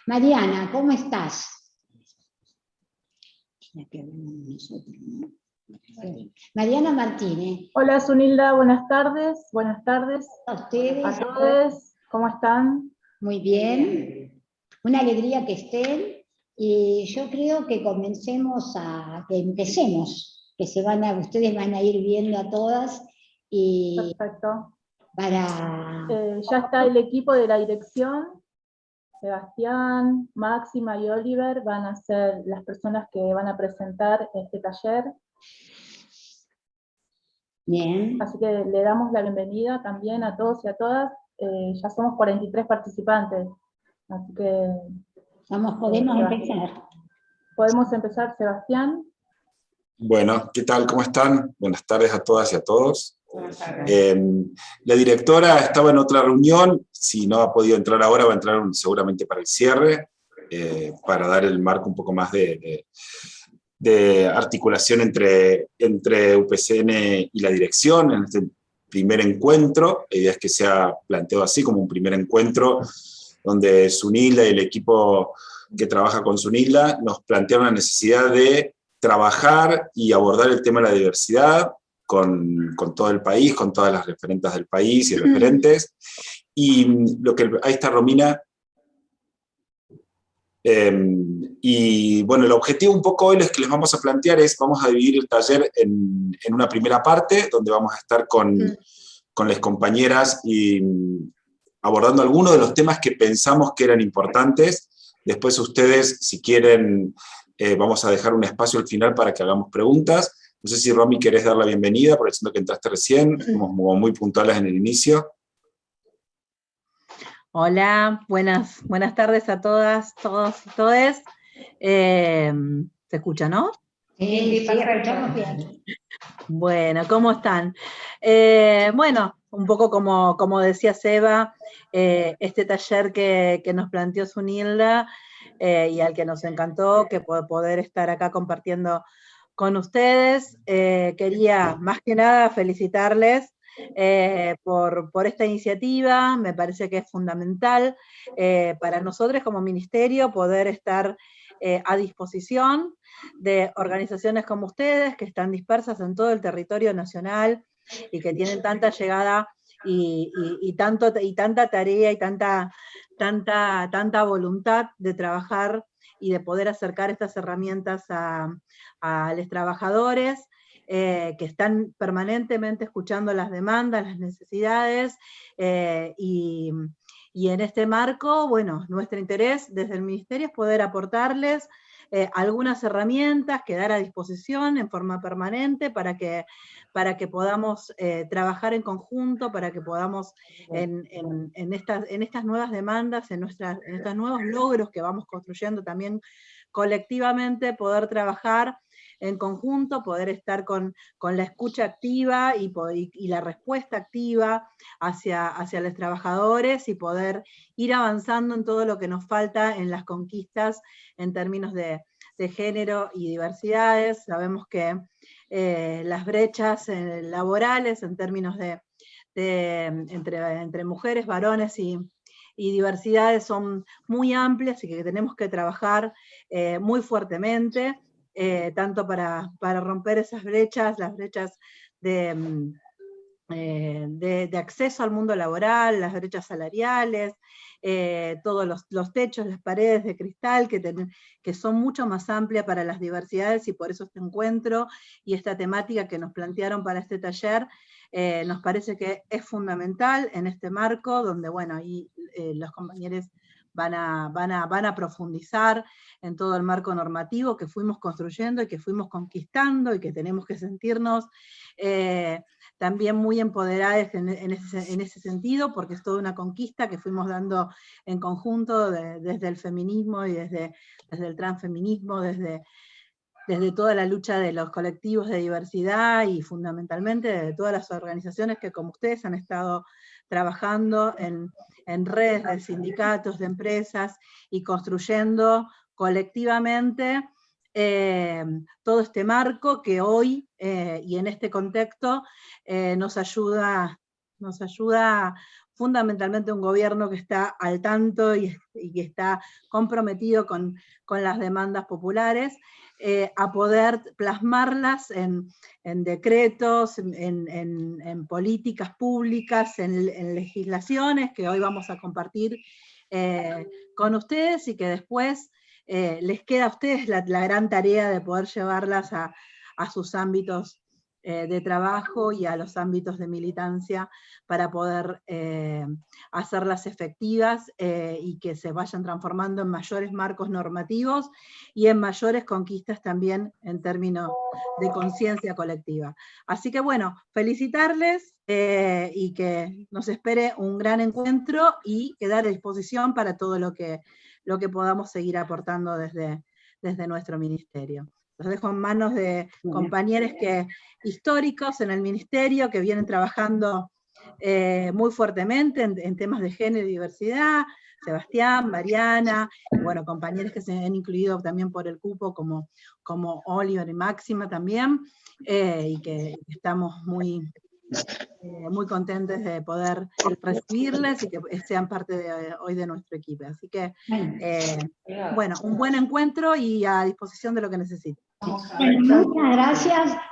Mariana, ¿cómo estás? La que hablamos nosotros, ¿no? Mariana Martínez. Hola Zunilda, buenas tardes A ustedes. a todos, ¿cómo están? Muy bien, una alegría que estén, y yo creo que empecemos, que ustedes van a ir viendo a todas, y Perfecto. para... Ya está el equipo de la dirección, Sebastián, Máxima y Oliver van a ser las personas que van a presentar este taller. Bien. Así que le damos la bienvenida también a todos y a todas. Ya somos 43 participantes, así que... Podemos empezar. Podemos empezar, Sebastián. Bueno, ¿qué tal? ¿Cómo están? Buenas tardes a todas y a todos. La directora estaba en otra reunión, si no ha podido entrar ahora, va a entrar seguramente para el cierre, para dar el marco un poco más de articulación entre UPCN y la dirección en este primer encuentro. La idea es que sea planteado así, como un primer encuentro, donde Zunilda y el equipo que trabaja con Zunilda nos plantearon la necesidad de trabajar y abordar el tema de la diversidad con todo el país, con todas las referentas del país y referentes. Y ahí está Romina. Y bueno, el objetivo un poco hoy que les vamos a plantear es, vamos a dividir el taller en una primera parte, donde vamos a estar con las compañeras y abordando algunos de los temas que pensamos que eran importantes. Después ustedes, si quieren, vamos a dejar un espacio al final para que hagamos preguntas. No sé si, Romy, querés dar la bienvenida, aprovechando que entraste recién, fuimos muy puntuales en el inicio. Hola, buenas tardes a todas, todos y todes. ¿Se escucha, no? Sí, escuchamos bien. Bueno, ¿cómo están? Bueno, un poco como decía Seba, este taller que nos planteó Zunilda y al que nos encantó que poder estar acá compartiendo con ustedes. Quería más que nada felicitarles por esta iniciativa. Me parece que es fundamental para nosotros como ministerio poder estar a disposición de organizaciones como ustedes, que están dispersas en todo el territorio nacional y que tienen tanta llegada y tanta tarea y tanta voluntad de trabajar y de poder acercar estas herramientas a los trabajadores, que están permanentemente escuchando las demandas, las necesidades, y en este marco, bueno, nuestro interés desde el Ministerio es poder aportarles algunas herramientas, quedar a disposición en forma permanente para que podamos trabajar en conjunto, para que podamos en estas nuevas demandas, en estos nuevos logros que vamos construyendo también colectivamente, poder trabajar en conjunto, poder estar con la escucha activa y la respuesta activa hacia los trabajadores y poder ir avanzando en todo lo que nos falta en las conquistas en términos de género y diversidades. Sabemos que las brechas laborales en términos entre mujeres, varones y diversidades son muy amplias y que tenemos que trabajar muy fuertemente, tanto para romper esas brechas, las brechas de acceso al mundo laboral, las brechas salariales, todos los techos, las paredes de cristal que son mucho más amplias para las diversidades, y por eso este encuentro y esta temática que nos plantearon para este taller nos parece que es fundamental en este marco, donde bueno, ahí los compañeros van a profundizar en todo el marco normativo que fuimos construyendo y que fuimos conquistando y que tenemos que sentirnos también muy empoderadas en ese sentido, porque es toda una conquista que fuimos dando en conjunto desde el feminismo y desde el transfeminismo, desde toda la lucha de los colectivos de diversidad y fundamentalmente de todas las organizaciones que como ustedes han estado trabajando en redes de sindicatos, de empresas y construyendo colectivamente todo este marco que hoy y en este contexto nos ayuda fundamentalmente un gobierno que está al tanto y que está comprometido con las demandas populares, a poder plasmarlas en decretos, en políticas públicas, en legislaciones que hoy vamos a compartir con ustedes, y que después les queda a ustedes la gran tarea de poder llevarlas a sus ámbitos de trabajo y a los ámbitos de militancia para poder hacerlas efectivas y que se vayan transformando en mayores marcos normativos y en mayores conquistas también en términos de conciencia colectiva. Así que bueno, felicitarles y que nos espere un gran encuentro y quedar a disposición para todo lo que podamos seguir aportando desde nuestro ministerio. Los dejo en manos de compañeros históricos en el ministerio que vienen trabajando muy fuertemente en temas de género y diversidad, Sebastián, Mariana, bueno, compañeros que se han incluido también por el cupo como Oliver y Máxima también, y que estamos muy contentos de poder recibirles y que sean parte hoy de nuestro equipo. Así que, bueno, un buen encuentro y a disposición de lo que necesiten. Bueno,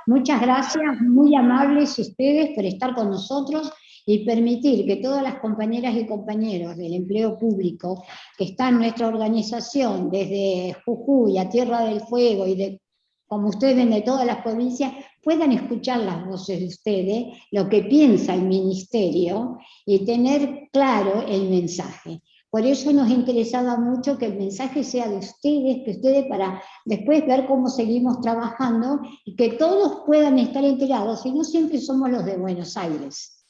muchas gracias, muy amables ustedes por estar con nosotros y permitir que todas las compañeras y compañeros del empleo público que están en nuestra organización, desde Jujuy a Tierra del Fuego y como ustedes ven, de todas las provincias, puedan escuchar las voces de ustedes, lo que piensa el ministerio y tener claro el mensaje. Por eso nos interesaba mucho que el mensaje sea de ustedes, que ustedes para después ver cómo seguimos trabajando y que todos puedan estar enterados, y no siempre somos los de Buenos Aires.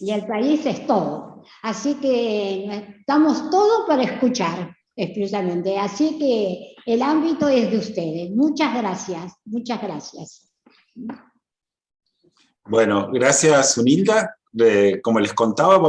Y el país es todo. Así que estamos todos para escuchar, expresamente. Así que el ámbito es de ustedes. Muchas gracias, muchas gracias. Bueno, gracias, Zunilda. Como les contaba,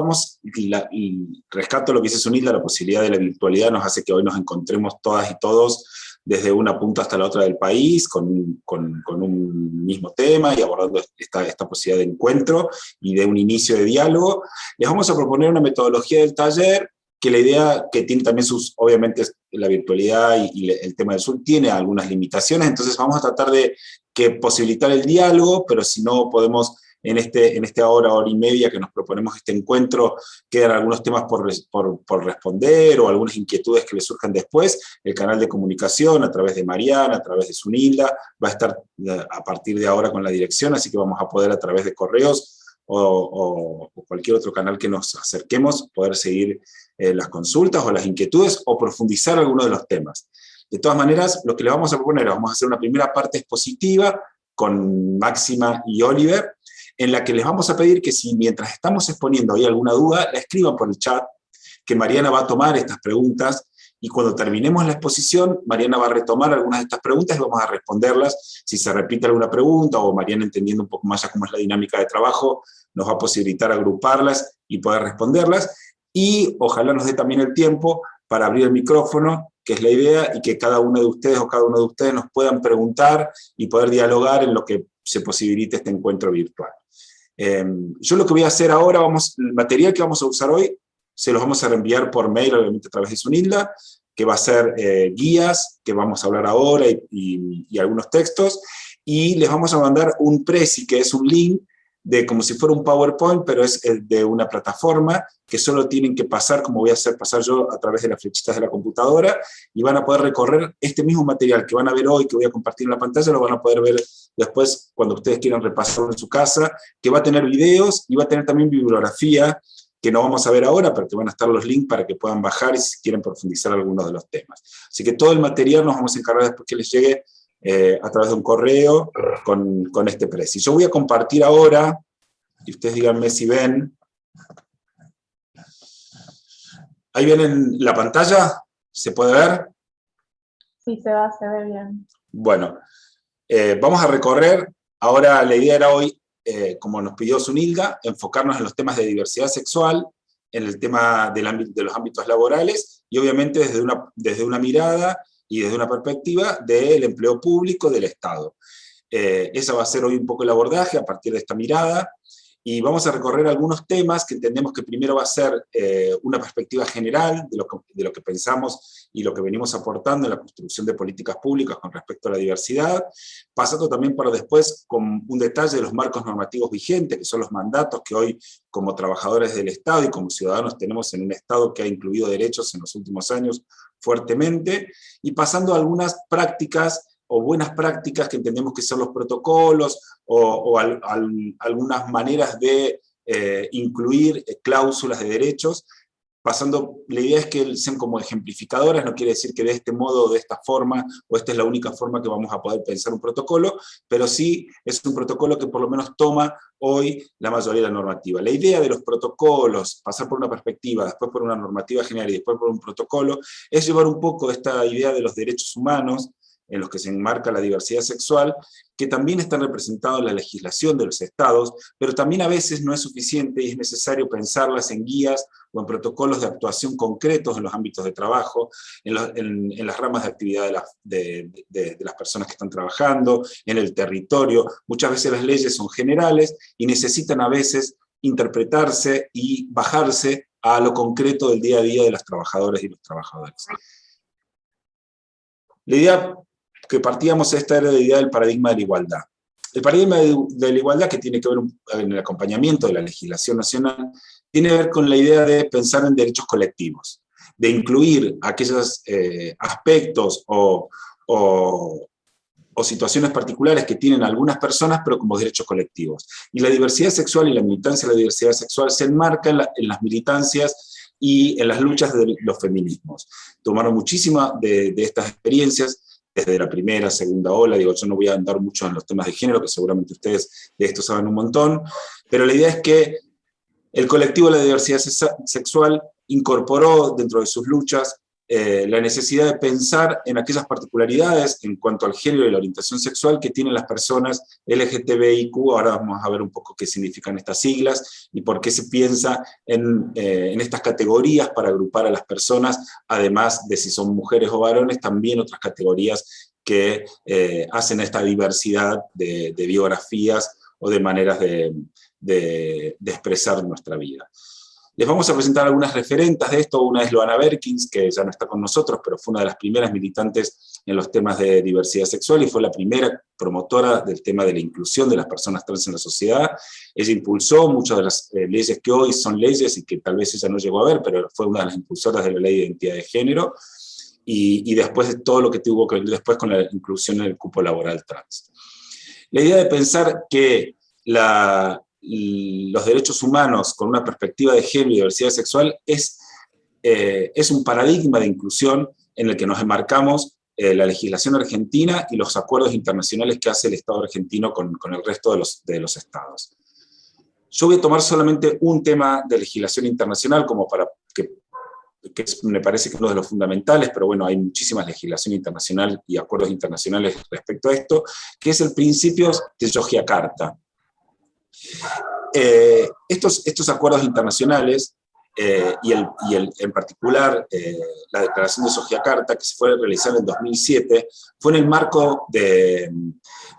y rescato lo que dice Zunilda, la posibilidad de la virtualidad nos hace que hoy nos encontremos todas y todos desde una punta hasta la otra del país, con un mismo tema y abordando esta posibilidad de encuentro y de un inicio de diálogo. Les vamos a proponer una metodología del taller, que la idea que tiene también obviamente la virtualidad y el tema del Zoom tiene algunas limitaciones, entonces vamos a tratar de posibilitar el diálogo, pero si no podemos en esta hora y media que nos proponemos este encuentro, quedan algunos temas por responder o algunas inquietudes que les surjan después. El canal de comunicación a través de Mariana, a través de Zunilda, va a estar a partir de ahora con la dirección, así que vamos a poder a través de correos o cualquier otro canal que nos acerquemos, poder seguir las consultas o las inquietudes o profundizar algunos de los temas. De todas maneras, lo que le vamos a proponer, vamos a hacer una primera parte expositiva con Máxima y Oliver, en la que les vamos a pedir que si mientras estamos exponiendo hay alguna duda, la escriban por el chat, que Mariana va a tomar estas preguntas, y cuando terminemos la exposición, Mariana va a retomar algunas de estas preguntas y vamos a responderlas. Si se repite alguna pregunta, o Mariana entendiendo un poco más ya cómo es la dinámica de trabajo, nos va a posibilitar agruparlas y poder responderlas, y ojalá nos dé también el tiempo para abrir el micrófono, que es la idea, y que cada uno de ustedes o cada uno de ustedes nos puedan preguntar y poder dialogar en lo que se posibilite este encuentro virtual. Yo lo que voy a hacer ahora, el material que vamos a usar hoy, se los vamos a reenviar por mail, obviamente a través de Zunilda, que va a ser guías, que vamos a hablar ahora, y algunos textos, y les vamos a mandar un Prezi, que es un link, como si fuera un PowerPoint, pero es de una plataforma, que solo tienen que pasar, como voy a hacer pasar yo, a través de las flechitas de la computadora, y van a poder recorrer este mismo material que van a ver hoy, que voy a compartir en la pantalla, lo van a poder ver después cuando ustedes quieran repasarlo en su casa, que va a tener videos y va a tener también bibliografía, que no vamos a ver ahora, pero que van a estar los links para que puedan bajar y si quieren profundizar algunos de los temas. Así que todo el material nos vamos a encargar después que les llegue a través de un correo con este Prezi. Yo voy a compartir ahora, y ustedes díganme si ven. ¿Ahí ven en la pantalla? ¿Se puede ver? Sí, se ve bien. Bueno, vamos a recorrer, ahora la idea era hoy, como nos pidió Zunilda, enfocarnos en los temas de diversidad sexual, en el tema de los ámbitos laborales, y obviamente desde una mirada y desde una perspectiva del empleo público del Estado. Ese va a ser hoy un poco el abordaje a partir de esta mirada, y vamos a recorrer algunos temas que entendemos que primero va a ser una perspectiva general de lo que pensamos y lo que venimos aportando en la construcción de políticas públicas con respecto a la diversidad, pasando también para después con un detalle de los marcos normativos vigentes, que son los mandatos que hoy como trabajadores del Estado y como ciudadanos tenemos en un Estado que ha incluido derechos en los últimos años fuertemente, y pasando a algunas prácticas o buenas prácticas que entendemos que son los protocolos o algunas maneras de incluir cláusulas de derechos, pasando, la idea es que sean como ejemplificadoras, no quiere decir que de este modo, de esta forma, o esta es la única forma que vamos a poder pensar un protocolo, pero sí es un protocolo que por lo menos toma hoy la mayoría de la normativa. La idea de los protocolos, pasar por una perspectiva, después por una normativa general y después por un protocolo, es llevar un poco esta idea de los derechos humanos, en los que se enmarca la diversidad sexual, que también están representados en la legislación de los estados, pero también a veces no es suficiente y es necesario pensarlas en guías o en protocolos de actuación concretos en los ámbitos de trabajo, en las ramas de actividad de las personas que están trabajando, en el territorio. Muchas veces las leyes son generales y necesitan a veces interpretarse y bajarse a lo concreto del día a día de las trabajadoras y los trabajadores. La idea que partíamos esta era la idea del paradigma de la igualdad. El paradigma de la igualdad, que tiene que ver en el acompañamiento de la legislación nacional, tiene que ver con la idea de pensar en derechos colectivos, de incluir aquellos aspectos o situaciones particulares que tienen algunas personas, pero como derechos colectivos. Y la diversidad sexual y la militancia de la diversidad sexual se enmarca en las militancias y en las luchas de los feminismos. Tomaron muchísimas de estas experiencias, desde la primera, segunda ola, digo, yo no voy a andar mucho en los temas de género, que seguramente ustedes de esto saben un montón, pero la idea es que el colectivo de la diversidad sexual incorporó dentro de sus luchas la necesidad de pensar en aquellas particularidades en cuanto al género y la orientación sexual que tienen las personas LGTBIQ. Ahora vamos a ver un poco qué significan estas siglas y por qué se piensa en estas categorías para agrupar a las personas, además de si son mujeres o varones, también otras categorías que hacen esta diversidad de biografías o de maneras de expresar nuestra vida. Les vamos a presentar algunas referentes de esto. Una es Loana Berkins, que ya no está con nosotros, pero fue una de las primeras militantes en los temas de diversidad sexual y fue la primera promotora del tema de la inclusión de las personas trans en la sociedad. Ella impulsó muchas de las leyes que hoy son leyes y que tal vez ella no llegó a ver, pero fue una de las impulsoras de la Ley de Identidad de Género, y después de todo lo que tuvo que ver después con la inclusión en el cupo laboral trans. La idea de pensar que los derechos humanos con una perspectiva de género y diversidad sexual es un paradigma de inclusión en el que nos enmarcamos la legislación argentina y los acuerdos internacionales que hace el Estado argentino con el resto de los estados. Yo voy a tomar solamente un tema de legislación internacional como para que me parece que es uno de los fundamentales, pero bueno, hay muchísima legislación internacional y acuerdos internacionales respecto a esto, que es el principio de Yogyakarta. Estos acuerdos internacionales, en particular la declaración de Yogyakarta, que se fue a realizar en 2007, fue en el marco de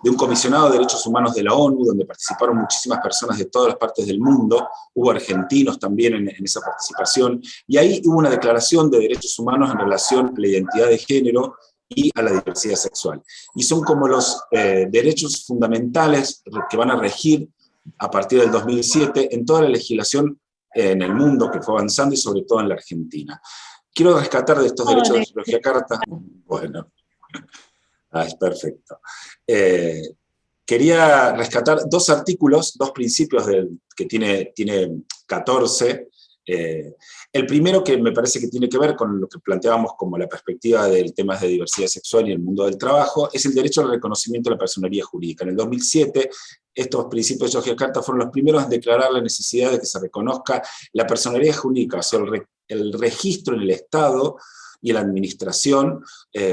un comisionado de derechos humanos de la ONU, donde participaron muchísimas personas de todas las partes del mundo, hubo argentinos también en esa participación, y ahí hubo una declaración de derechos humanos en relación a la identidad de género y a la diversidad sexual. Y son como los derechos fundamentales que van a regir a partir del 2007 en toda la legislación en el mundo que fue avanzando y sobre todo en la Argentina. Quiero rescatar de estos derechos de Yogyakarta. Bueno, es perfecto. Quería rescatar dos artículos, dos principios que tiene 14. El primero, que me parece que tiene que ver con lo que planteábamos como la perspectiva del tema de diversidad sexual y el mundo del trabajo, es el derecho al reconocimiento de la personería jurídica. En el 2007, estos principios de Yogyakarta fueron los primeros en declarar la necesidad de que se reconozca la personería jurídica, o sea, el registro en el Estado y en la administración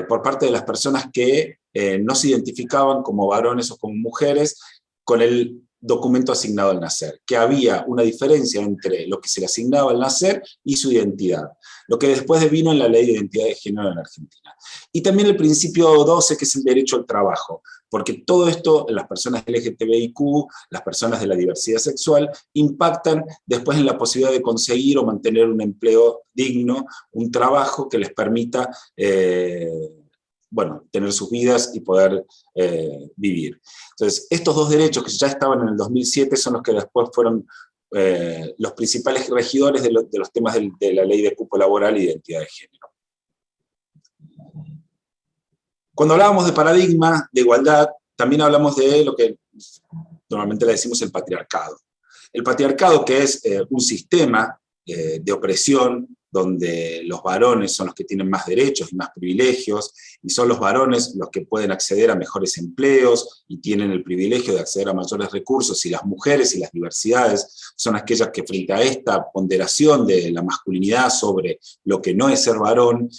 por parte de las personas que no se identificaban como varones o como mujeres con el documento asignado al nacer, que había una diferencia entre lo que se le asignaba al nacer y su identidad, lo que después devino en la Ley de Identidad de Género en Argentina. Y también el principio 12, que es el derecho al trabajo, porque todo esto, las personas LGTBIQ, las personas de la diversidad sexual, impactan después en la posibilidad de conseguir o mantener un empleo digno, un trabajo que les permita bueno, tener sus vidas y poder vivir. Entonces, estos dos derechos que ya estaban en el 2007 son los que después fueron los principales regidores de los temas de la ley de cupo laboral y identidad de género. Cuando hablábamos de paradigma, de igualdad, también hablamos de lo que normalmente le decimos el patriarcado. El patriarcado, que es un sistema de opresión, donde los varones son los que tienen más derechos y más privilegios, y son los varones los que pueden acceder a mejores empleos y tienen el privilegio de acceder a mayores recursos, y las mujeres y las diversidades son aquellas que frente a esta ponderación de la masculinidad sobre lo que no es ser varón,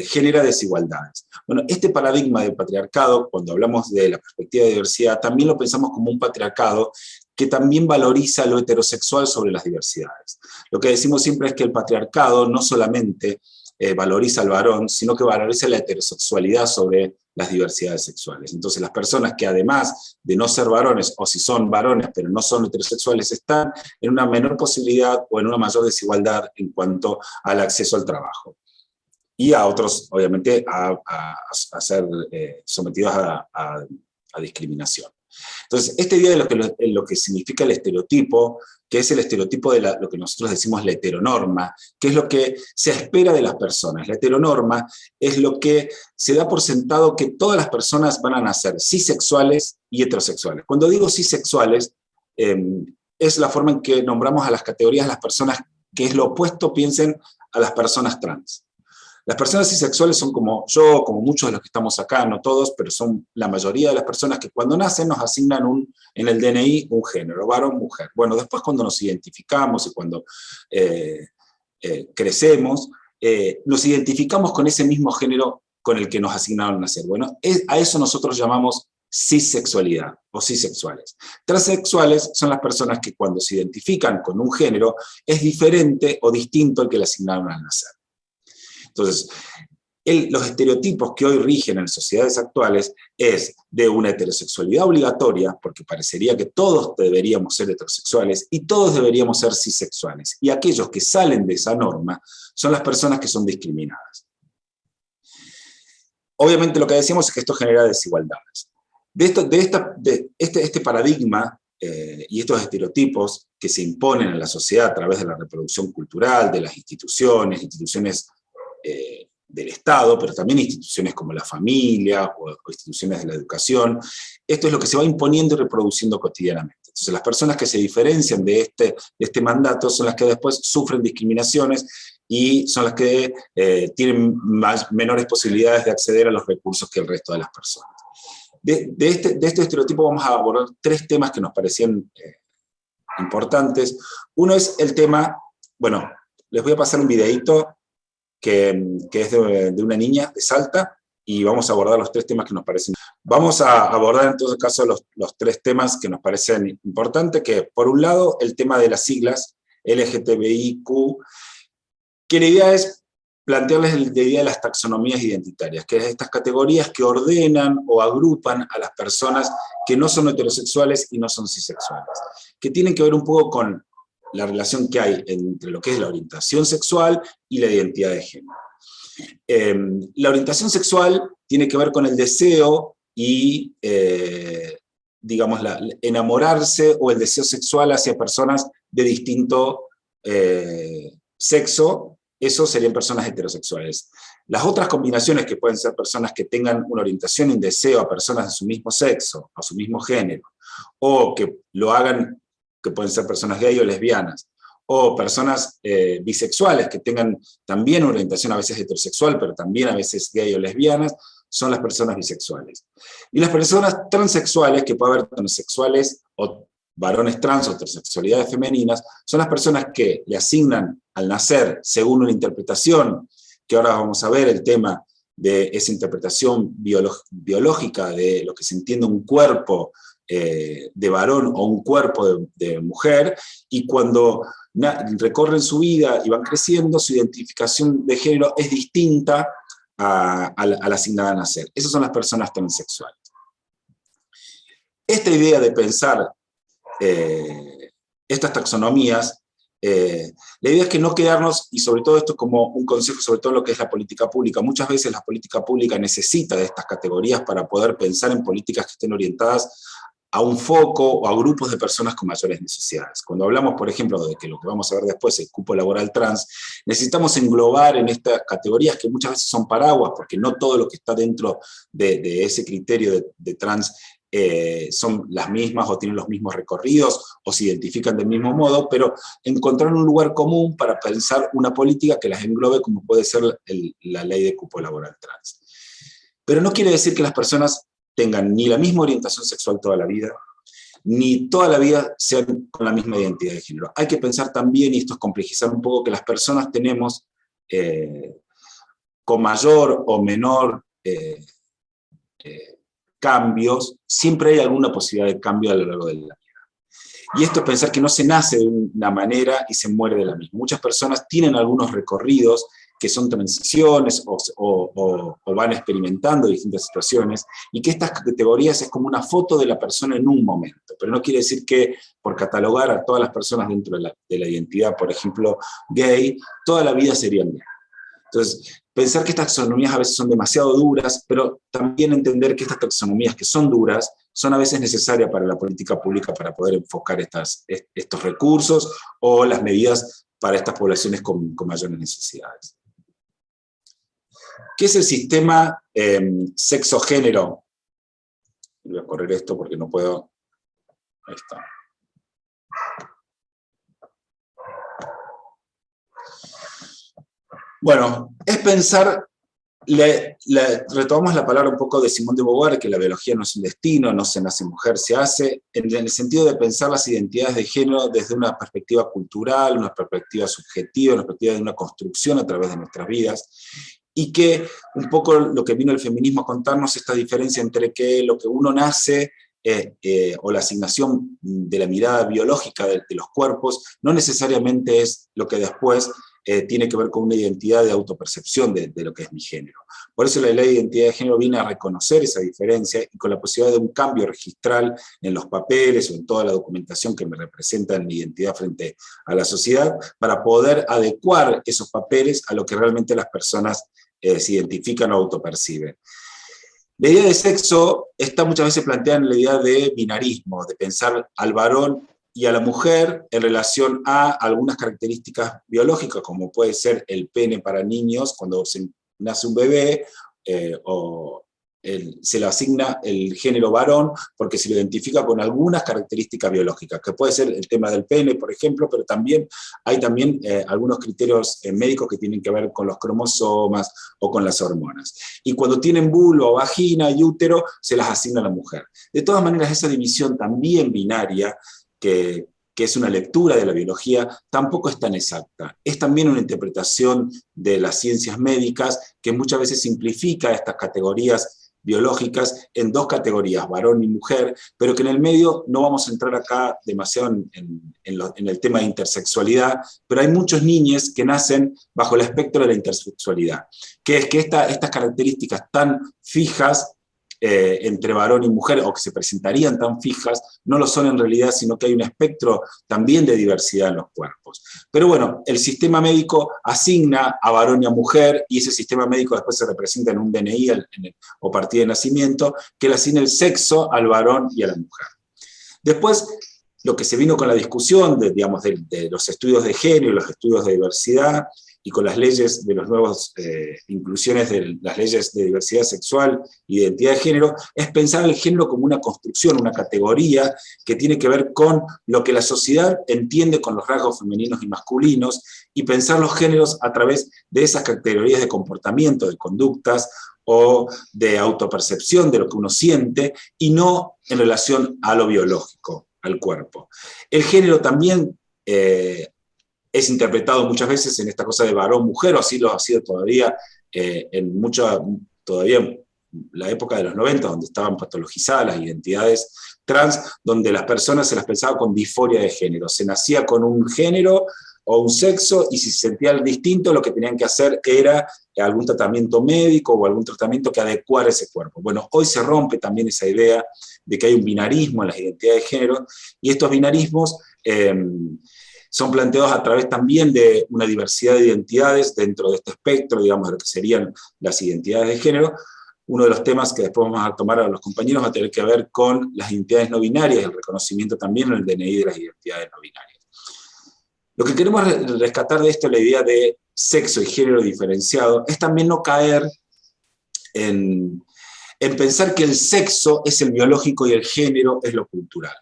genera desigualdades. Bueno, este paradigma del patriarcado, cuando hablamos de la perspectiva de diversidad, también lo pensamos como un patriarcado que también valoriza lo heterosexual sobre las diversidades. Lo que decimos siempre es que el patriarcado no solamente valoriza al varón, sino que valoriza la heterosexualidad sobre las diversidades sexuales. Entonces las personas que además de no ser varones, o si son varones pero no son heterosexuales, están en una menor posibilidad o en una mayor desigualdad en cuanto al acceso al trabajo. Y a otros, obviamente, a ser sometidos a discriminación. Entonces, este día de lo que significa el estereotipo, que es el estereotipo de lo que nosotros decimos la heteronorma, que es lo que se espera de las personas. La heteronorma es lo que se da por sentado que todas las personas van a nacer cisexuales y heterosexuales. Cuando digo cisexuales, es la forma en que nombramos a las categorías de las personas, que es lo opuesto, piensen, a las personas trans. Las personas cisexuales son como yo, como muchos de los que estamos acá, no todos, pero son la mayoría de las personas que cuando nacen nos asignan en el DNI un género, varón, mujer. Bueno, después cuando nos identificamos y cuando crecemos, nos identificamos con ese mismo género con el que nos asignaron nacer. Bueno, a eso nosotros llamamos cisexualidad o cisexuales. Transexuales son las personas que cuando se identifican con un género es diferente o distinto al que le asignaron al nacer. Entonces, los estereotipos que hoy rigen en las sociedades actuales es de una heterosexualidad obligatoria, porque parecería que todos deberíamos ser heterosexuales y todos deberíamos ser cisexuales. Y aquellos que salen de esa norma son las personas que son discriminadas. Obviamente lo que decimos es que esto genera desigualdades. Este paradigma y estos estereotipos que se imponen en la sociedad a través de la reproducción cultural, de las instituciones del Estado, pero también instituciones como la familia o instituciones de la educación. Esto es lo que se va imponiendo y reproduciendo cotidianamente. Entonces las personas que se diferencian de este mandato son las que después sufren discriminaciones y son las que tienen menores posibilidades de acceder a los recursos que el resto de las personas. De este estereotipo vamos a abordar tres temas que nos parecían importantes. Uno es el tema, bueno, les voy a pasar un videíto que es de una niña de Salta, y vamos a abordar los tres temas que nos parecen. Vamos a abordar en todo caso los tres temas que nos parecen importantes, que por un lado el tema de las siglas LGTBIQ, que la idea es plantearles la idea de las taxonomías identitarias, que es estas categorías que ordenan o agrupan a las personas que no son heterosexuales y no son cisexuales, que tienen que ver un poco con la relación que hay entre lo que es la orientación sexual y la identidad de género. La orientación sexual tiene que ver con el deseo y, digamos, enamorarse o el deseo sexual hacia personas de distinto sexo. Esos serían personas heterosexuales. Las otras combinaciones, que pueden ser personas que tengan una orientación y un deseo a personas de su mismo sexo, a su mismo género, o que lo hagan, que pueden ser personas gay o lesbianas, o personas bisexuales que tengan también una orientación a veces heterosexual, pero también a veces gay o lesbianas, son las personas bisexuales. Y las personas transexuales, que puede haber transexuales o varones trans o transexualidades femeninas, son las personas que le asignan al nacer, según una interpretación, que ahora vamos a ver el tema de esa interpretación biológica de lo que se entiende un cuerpo de varón o un cuerpo de mujer, y cuando recorren su vida y van creciendo, su identificación de género es distinta a la asignada a nacer. Esas son las personas transexuales. Esta idea de pensar estas taxonomías, la idea es que no quedarnos, y sobre todo esto como un consejo, sobre todo en lo que es la política pública, muchas veces la política pública necesita de estas categorías para poder pensar en políticas que estén orientadas a un foco o a grupos de personas con mayores necesidades. Cuando hablamos, por ejemplo, de que lo que vamos a ver después, el cupo laboral trans, necesitamos englobar en estas categorías que muchas veces son paraguas, porque no todo lo que está dentro de ese criterio de trans son las mismas o tienen los mismos recorridos o se identifican del mismo modo, pero encontrar un lugar común para pensar una política que las englobe, como puede ser la ley de cupo laboral trans. Pero no quiere decir que las personas tengan ni la misma orientación sexual toda la vida, ni toda la vida sean con la misma identidad de género. Hay que pensar también, y esto es complejizar un poco, que las personas tenemos con mayor o menor cambios, siempre hay alguna posibilidad de cambio a lo largo de la vida. Y esto es pensar que no se nace de una manera y se muere de la misma. Muchas personas tienen algunos recorridos que son transiciones o van experimentando distintas situaciones, y que estas categorías es como una foto de la persona en un momento, pero no quiere decir que por catalogar a todas las personas dentro de la identidad, por ejemplo, gay, toda la vida serían gay. Entonces, pensar que estas taxonomías a veces son demasiado duras, pero también entender que estas taxonomías que son duras son a veces necesarias para la política pública para poder enfocar estos recursos o las medidas para estas poblaciones con mayores necesidades. ¿Qué es el sistema sexo-género? Voy a correr esto porque no puedo. Ahí está. Bueno, es pensar, retomamos la palabra un poco de Simone de Beauvoir, que la biología no es un destino, no se nace mujer, se hace, en el sentido de pensar las identidades de género desde una perspectiva cultural, una perspectiva subjetiva, una perspectiva de una construcción a través de nuestras vidas, y que un poco lo que vino el feminismo a contarnos, esta diferencia entre que lo que uno nace, o la asignación de la mirada biológica de los cuerpos, no necesariamente es lo que después tiene que ver con una identidad de autopercepción de lo que es mi género. Por eso la ley de identidad de género viene a reconocer esa diferencia y con la posibilidad de un cambio registral en los papeles o en toda la documentación que me representa en mi identidad frente a la sociedad, para poder adecuar esos papeles a lo que realmente las personas se identifican o autoperciben. La idea de sexo está muchas veces planteada en la idea de binarismo, de pensar al varón y a la mujer en relación a algunas características biológicas, como puede ser el pene para niños cuando nace un bebé, o se le asigna el género varón porque se lo identifica con algunas características biológicas, que puede ser el tema del pene, por ejemplo, pero también hay algunos criterios médicos que tienen que ver con los cromosomas o con las hormonas. Y cuando tienen vulva, vagina y útero, se las asigna a la mujer. De todas maneras, esa división también binaria, que es una lectura de la biología, tampoco es tan exacta. Es también una interpretación de las ciencias médicas que muchas veces simplifica estas categorías biológicas en dos categorías, varón y mujer, pero que en el medio no vamos a entrar acá demasiado en el tema de intersexualidad, pero hay muchos niños que nacen bajo el espectro de la intersexualidad, que es que estas características tan fijas entre varón y mujer, o que se presentarían tan fijas, no lo son en realidad, sino que hay un espectro también de diversidad en los cuerpos. Pero bueno, el sistema médico asigna a varón y a mujer, y ese sistema médico después se representa en un DNI o partida de nacimiento, que le asigna el sexo al varón y a la mujer. Después, lo que se vino con la discusión de los estudios de género y los estudios de diversidad, y con las leyes de las nuevas inclusiones de las leyes de diversidad sexual y de identidad de género, es pensar el género como una construcción, una categoría que tiene que ver con lo que la sociedad entiende con los rasgos femeninos y masculinos, y pensar los géneros a través de esas categorías de comportamiento, de conductas, o de autopercepción de lo que uno siente, y no en relación a lo biológico, al cuerpo. El género también es interpretado muchas veces en esta cosa de varón-mujer, o así lo ha sido todavía todavía en la época de los 90, donde estaban patologizadas las identidades trans, donde las personas se las pensaba con disforia de género. Se nacía con un género, o un sexo, y si se sentían distintos, lo que tenían que hacer era algún tratamiento médico o algún tratamiento que adecuara ese cuerpo. Bueno, hoy se rompe también esa idea de que hay un binarismo en las identidades de género, y estos binarismos son planteados a través también de una diversidad de identidades dentro de este espectro, digamos, de lo que serían las identidades de género. Uno de los temas que después vamos a tomar a los compañeros va a tener que ver con las identidades no binarias, el reconocimiento también en el DNI de las identidades no binarias. Lo que queremos rescatar de esto, la idea de sexo y género diferenciado, es también no caer en pensar que el sexo es el biológico y el género es lo cultural.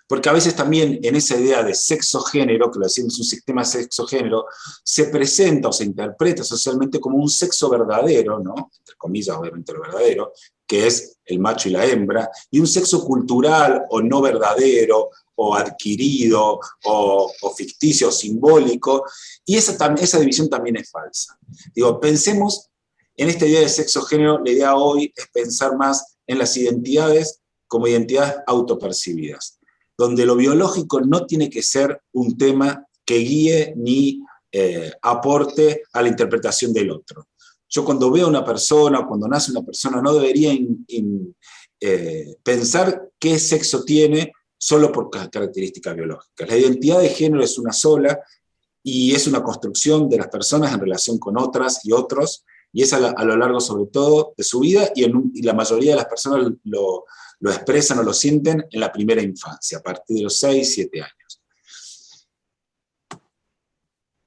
Porque a veces también en esa idea de sexo-género, que lo decimos un sistema sexo-género, se presenta o se interpreta socialmente como un sexo verdadero, ¿no? Entre comillas, obviamente lo verdadero, que es el macho y la hembra, y un sexo cultural o no verdadero, o adquirido, o ficticio, o simbólico, y esa división también es falsa. Digo, pensemos en esta idea de sexo-género, la idea hoy es pensar más en las identidades como identidades autopercibidas, donde lo biológico no tiene que ser un tema que guíe ni aporte a la interpretación del otro. Yo cuando veo a una persona, o cuando nace una persona, no debería pensar qué sexo tiene solo por características biológicas. La identidad de género es una sola, y es una construcción de las personas en relación con otras y otros, y es a lo largo sobre todo de su vida, y la mayoría de las personas lo expresan o lo sienten en la primera infancia, a partir de los 6, 7 años.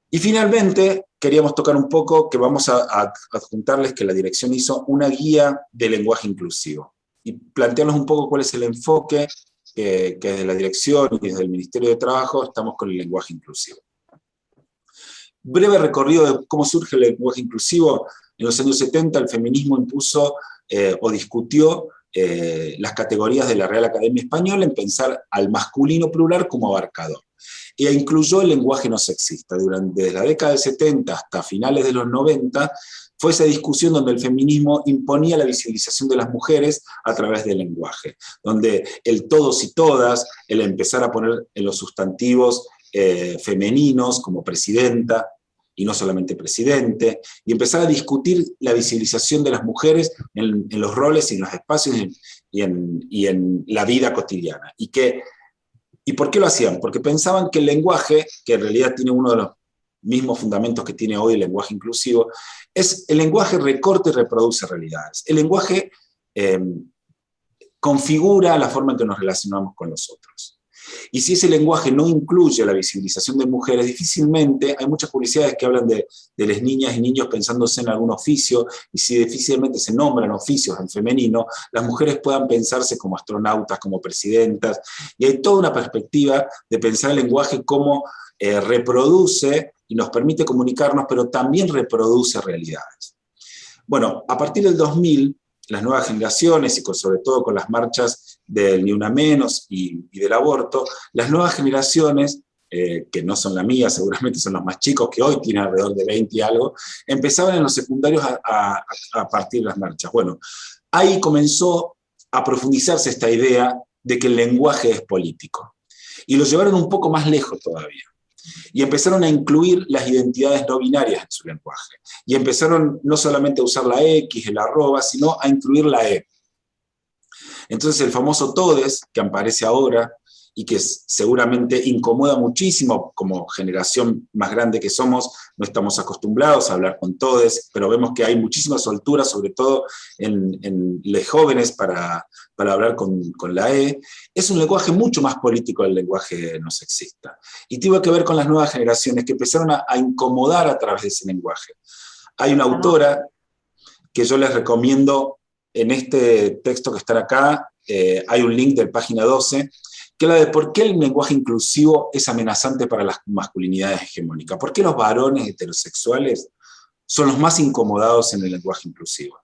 Y finalmente, queríamos tocar un poco, que vamos a adjuntarles que la dirección hizo una guía de lenguaje inclusivo, y plantearnos un poco cuál es el enfoque que desde la dirección y desde el Ministerio de Trabajo estamos con el lenguaje inclusivo. Breve recorrido de cómo surge el lenguaje inclusivo. En los años 70 el feminismo impuso o discutió las categorías de la Real Academia Española en pensar al masculino plural como abarcador. E incluyó el lenguaje no sexista. Desde la década del 70 hasta finales de los 90, fue esa discusión donde el feminismo imponía la visibilización de las mujeres a través del lenguaje, donde el todos y todas, el empezar a poner en los sustantivos femeninos como presidenta, y no solamente presidente, y empezar a discutir la visibilización de las mujeres en los roles y en los espacios y en la vida cotidiana. ¿Y por qué lo hacían? Porque pensaban que el lenguaje, que en realidad tiene uno de los mismos fundamentos que tiene hoy el lenguaje inclusivo, el lenguaje recorta y reproduce realidades. El lenguaje configura la forma en que nos relacionamos con los otros. Y si ese lenguaje no incluye la visibilización de mujeres, difícilmente, hay muchas publicidades que hablan de las niñas y niños pensándose en algún oficio, y si difícilmente se nombran oficios en femenino, las mujeres puedan pensarse como astronautas, como presidentas, y hay toda una perspectiva de pensar el lenguaje como reproduce y nos permite comunicarnos, pero también reproduce realidades. Bueno, a partir del 2000, las nuevas generaciones, y sobre todo con las marchas del Ni Una Menos y del aborto, las nuevas generaciones, que no son la mía, seguramente son los más chicos, que hoy tienen alrededor de 20 y algo, empezaban en los secundarios a partir de las marchas. Bueno, ahí comenzó a profundizarse esta idea de que el lenguaje es político. Y lo llevaron un poco más lejos todavía. Y empezaron a incluir las identidades no binarias en su lenguaje. Y empezaron no solamente a usar la X, el arroba, sino a incluir la E. Entonces el famoso todes, que aparece ahora, y que seguramente incomoda muchísimo, como generación más grande que somos, no estamos acostumbrados a hablar con todes, pero vemos que hay muchísima soltura, sobre todo en los jóvenes, para hablar con la E. Es un lenguaje mucho más político del lenguaje no sexista. Y tiene que ver con las nuevas generaciones que empezaron a incomodar a través de ese lenguaje. Hay una autora que yo les recomiendo, en este texto que está acá, hay un link de página 12, que habla de por qué el lenguaje inclusivo es amenazante para las masculinidades hegemónicas. ¿Por qué los varones heterosexuales son los más incomodados en el lenguaje inclusivo?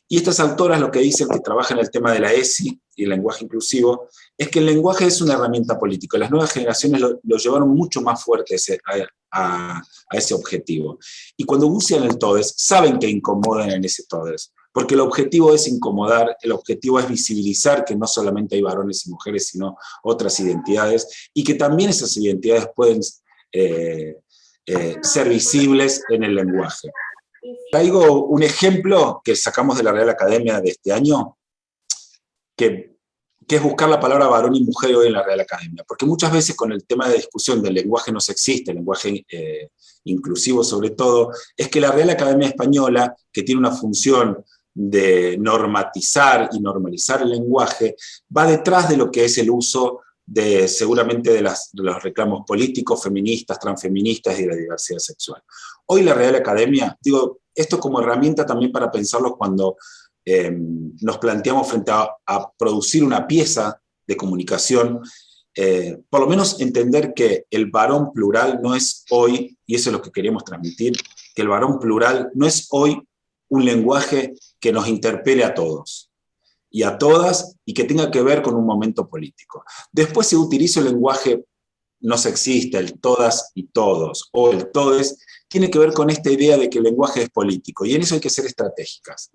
Y estas autoras lo que dicen, que trabajan el tema de la ESI y el lenguaje inclusivo, es que el lenguaje es una herramienta política. Las nuevas generaciones lo llevaron mucho más fuerte a ese objetivo. Y cuando usan el todes, saben que incomodan en ese todes, porque el objetivo es incomodar, el objetivo es visibilizar que no solamente hay varones y mujeres, sino otras identidades, y que también esas identidades pueden ser visibles en el lenguaje. Traigo un ejemplo que sacamos de la Real Academia de este año, que es buscar la palabra varón y mujer hoy en la Real Academia, porque muchas veces con el tema de discusión del lenguaje no sexista, el lenguaje inclusivo sobre todo, es que la Real Academia Española, que tiene una función de normatizar y normalizar el lenguaje, va detrás de lo que es el uso seguramente de los reclamos políticos, feministas, transfeministas y de la diversidad sexual. Hoy la Real Academia, digo, esto como herramienta también para pensarlo cuando nos planteamos frente a producir una pieza de comunicación, por lo menos entender que el varón plural no es hoy, y eso es lo que queremos transmitir, que el varón plural no es hoy un lenguaje que nos interpele a todos y a todas, y que tenga que ver con un momento político. Después se utiliza el lenguaje no sexista, el todas y todos, o el todes, tiene que ver con esta idea de que el lenguaje es político, y en eso hay que ser estratégicas.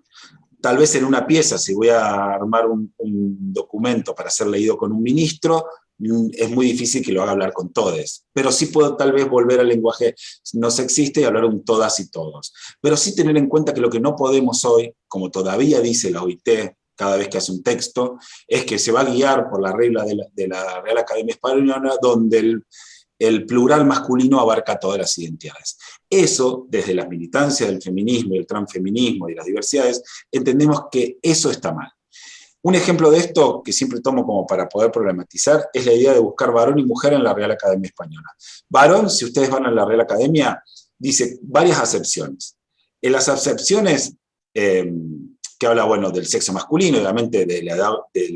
Tal vez en una pieza, si voy a armar un documento para ser leído con un ministro, es muy difícil que lo haga hablar con todes, pero sí puedo tal vez volver al lenguaje no sexista y hablar un todas y todos. Pero sí tener en cuenta que lo que no podemos hoy, como todavía dice la OIT, cada vez que hace un texto, es que se va a guiar por la regla de la Real Academia Española, donde el plural masculino abarca todas las identidades. Eso, desde la militancia del feminismo y el transfeminismo y las diversidades, entendemos que eso está mal. Un ejemplo de esto, que siempre tomo como para poder problematizar, es la idea de buscar varón y mujer en la Real Academia Española. Varón, si ustedes van a la Real Academia, dice varias acepciones. En las acepciones que habla, bueno, del sexo masculino, obviamente de la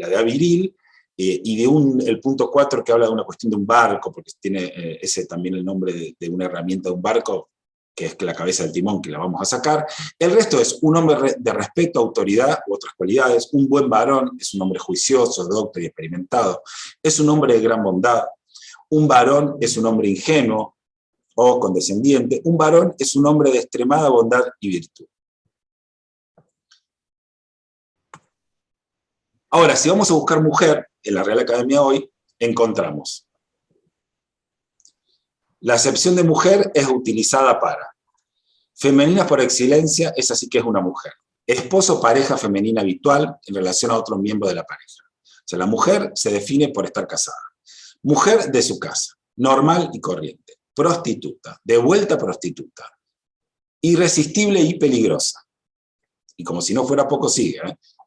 edad viril, y de el punto 4 que habla de una cuestión de un barco, porque tiene ese también el nombre de una herramienta de un barco, que es la cabeza del timón, que la vamos a sacar. El resto es un hombre de respeto, autoridad u otras cualidades. Un buen varón es un hombre juicioso, docto y experimentado. Es un hombre de gran bondad. Un varón es un hombre ingenuo o condescendiente. Un varón es un hombre de extremada bondad y virtud. Ahora, si vamos a buscar mujer, en la Real Academia hoy, encontramos. La acepción de mujer es utilizada para femenina por excelencia, esa sí que es una mujer. Esposo, pareja femenina habitual en relación a otro miembro de la pareja. O sea, la mujer se define por estar casada. Mujer de su casa, normal y corriente. Prostituta, de vuelta prostituta. Irresistible y peligrosa. Y como si no fuera poco, sigue,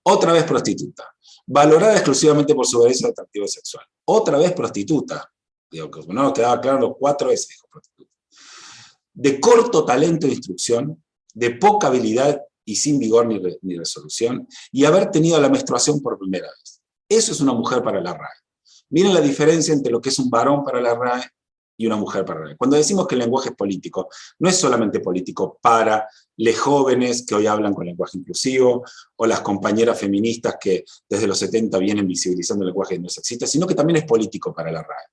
Otra vez prostituta. Valorada exclusivamente por su belleza atractiva sexual. Otra vez prostituta. Digo, que no nos quedaba claro los 4 veces, dijo prostituta. De corto talento de instrucción, de poca habilidad y sin vigor ni resolución, y haber tenido la menstruación por primera vez. Eso es una mujer para la RAE. Miren la diferencia entre lo que es un varón para la RAE y una mujer para la RAE. Cuando decimos que el lenguaje es político, no es solamente político para los jóvenes que hoy hablan con lenguaje inclusivo, o las compañeras feministas que desde los 70 vienen visibilizando el lenguaje no sexista, sino que también es político para la RAE.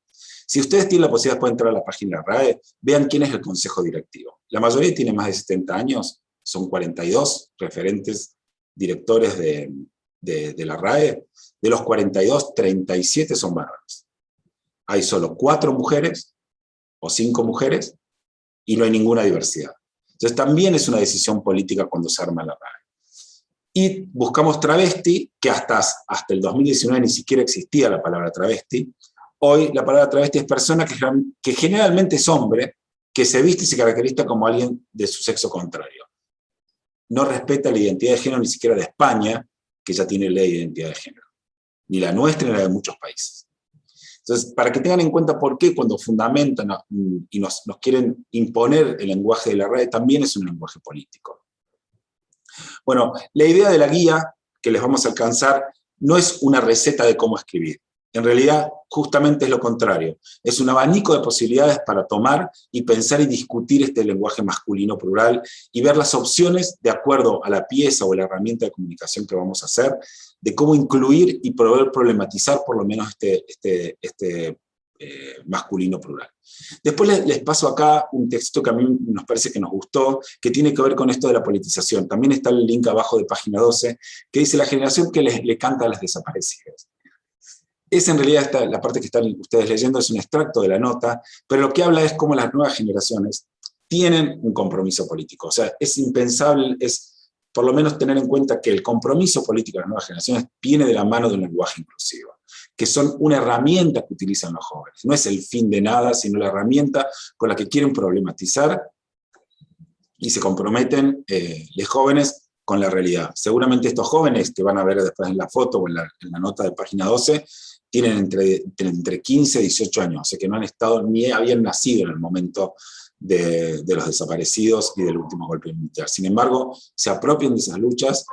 Si ustedes tienen la posibilidad, pueden entrar a la página de la RAE, vean quién es el consejo directivo. La mayoría tiene más de 70 años, son 42 referentes directores de la RAE. De los 42, 37 son varones. Hay solo 4 mujeres, o 5 mujeres, y no hay ninguna diversidad. Entonces también es una decisión política cuando se arma la RAE. Y buscamos travesti, que hasta el 2019 ni siquiera existía la palabra travesti. Hoy la palabra travesti es persona que generalmente es hombre, que se viste y se caracteriza como alguien de su sexo contrario. No respeta la identidad de género ni siquiera de España, que ya tiene ley de identidad de género. Ni la nuestra ni la de muchos países. Entonces, para que tengan en cuenta por qué cuando fundamentan y nos quieren imponer el lenguaje de la RAE, también es un lenguaje político. Bueno, la idea de la guía que les vamos a alcanzar no es una receta de cómo escribir. En realidad, justamente es lo contrario. Es un abanico de posibilidades para tomar y pensar y discutir este lenguaje masculino plural y ver las opciones de acuerdo a la pieza o la herramienta de comunicación que vamos a hacer, de cómo incluir y poder problematizar por lo menos este masculino plural. Después les paso acá un texto que a mí nos parece que nos gustó, que tiene que ver con esto de la politización. También está el link abajo de página 12, que dice la generación que le canta a las desaparecidas. Esa en realidad, la parte que están ustedes leyendo es un extracto de la nota, pero lo que habla es cómo las nuevas generaciones tienen un compromiso político. O sea, es impensable, es por lo menos tener en cuenta que el compromiso político de las nuevas generaciones viene de la mano de un lenguaje inclusivo, que son una herramienta que utilizan los jóvenes. No es el fin de nada, sino la herramienta con la que quieren problematizar y se comprometen los jóvenes con la realidad. Seguramente estos jóvenes que van a ver después en la foto o en la nota de página 12, tienen entre 15 y 18 años, o sea que no han estado ni habían nacido en el momento de los desaparecidos y del último golpe militar. Sin embargo, se apropian de esas luchas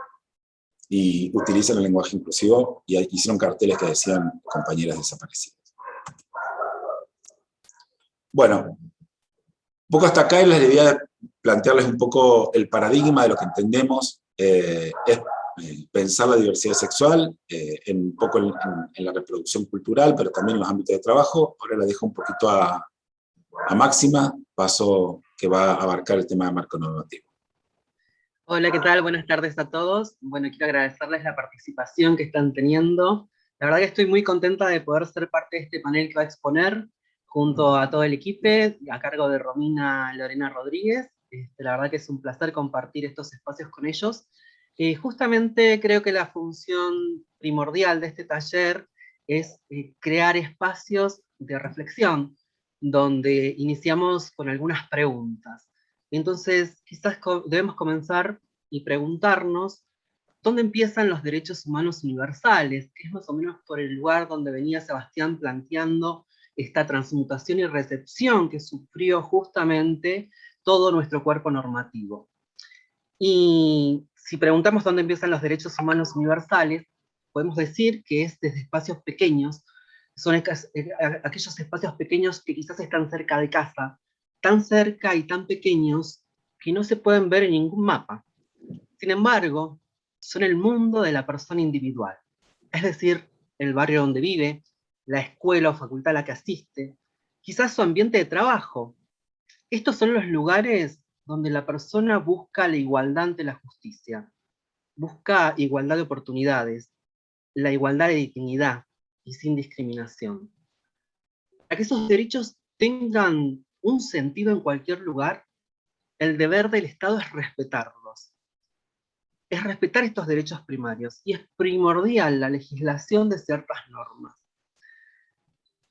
y utilizan el lenguaje inclusivo y hicieron carteles que decían compañeras desaparecidas. Bueno, un poco hasta acá les debía plantearles un poco el paradigma de lo que entendemos es pensar la diversidad sexual, un poco en la reproducción cultural, pero también en los ámbitos de trabajo. Ahora la dejo un poquito a Máxima, paso que va a abarcar el tema de marco normativo. Hola, ¿qué tal? Buenas tardes a todos. Bueno, quiero agradecerles la participación que están teniendo. La verdad que estoy muy contenta de poder ser parte de este panel que va a exponer junto a todo el equipo, a cargo de Romina Lorena Rodríguez. La verdad que es un placer compartir estos espacios con ellos. Justamente creo que la función primordial de este taller es crear espacios de reflexión, donde iniciamos con algunas preguntas. Entonces, quizás debemos comenzar y preguntarnos dónde empiezan los derechos humanos universales, que es más o menos por el lugar donde venía Sebastián planteando esta transmutación y recepción que sufrió justamente todo nuestro cuerpo normativo. Y si preguntamos dónde empiezan los derechos humanos universales, podemos decir que es desde espacios pequeños, son aquellos espacios pequeños que quizás están cerca de casa, tan cerca y tan pequeños que no se pueden ver en ningún mapa. Sin embargo, son el mundo de la persona individual, es decir, el barrio donde vive, la escuela o facultad a la que asiste, quizás su ambiente de trabajo. Estos son los lugares donde la persona busca la igualdad ante la justicia, busca igualdad de oportunidades, la igualdad de dignidad y sin discriminación. Para que esos derechos tengan un sentido en cualquier lugar, el deber del Estado es respetarlos. Es respetar estos derechos primarios, y es primordial la legislación de ciertas normas.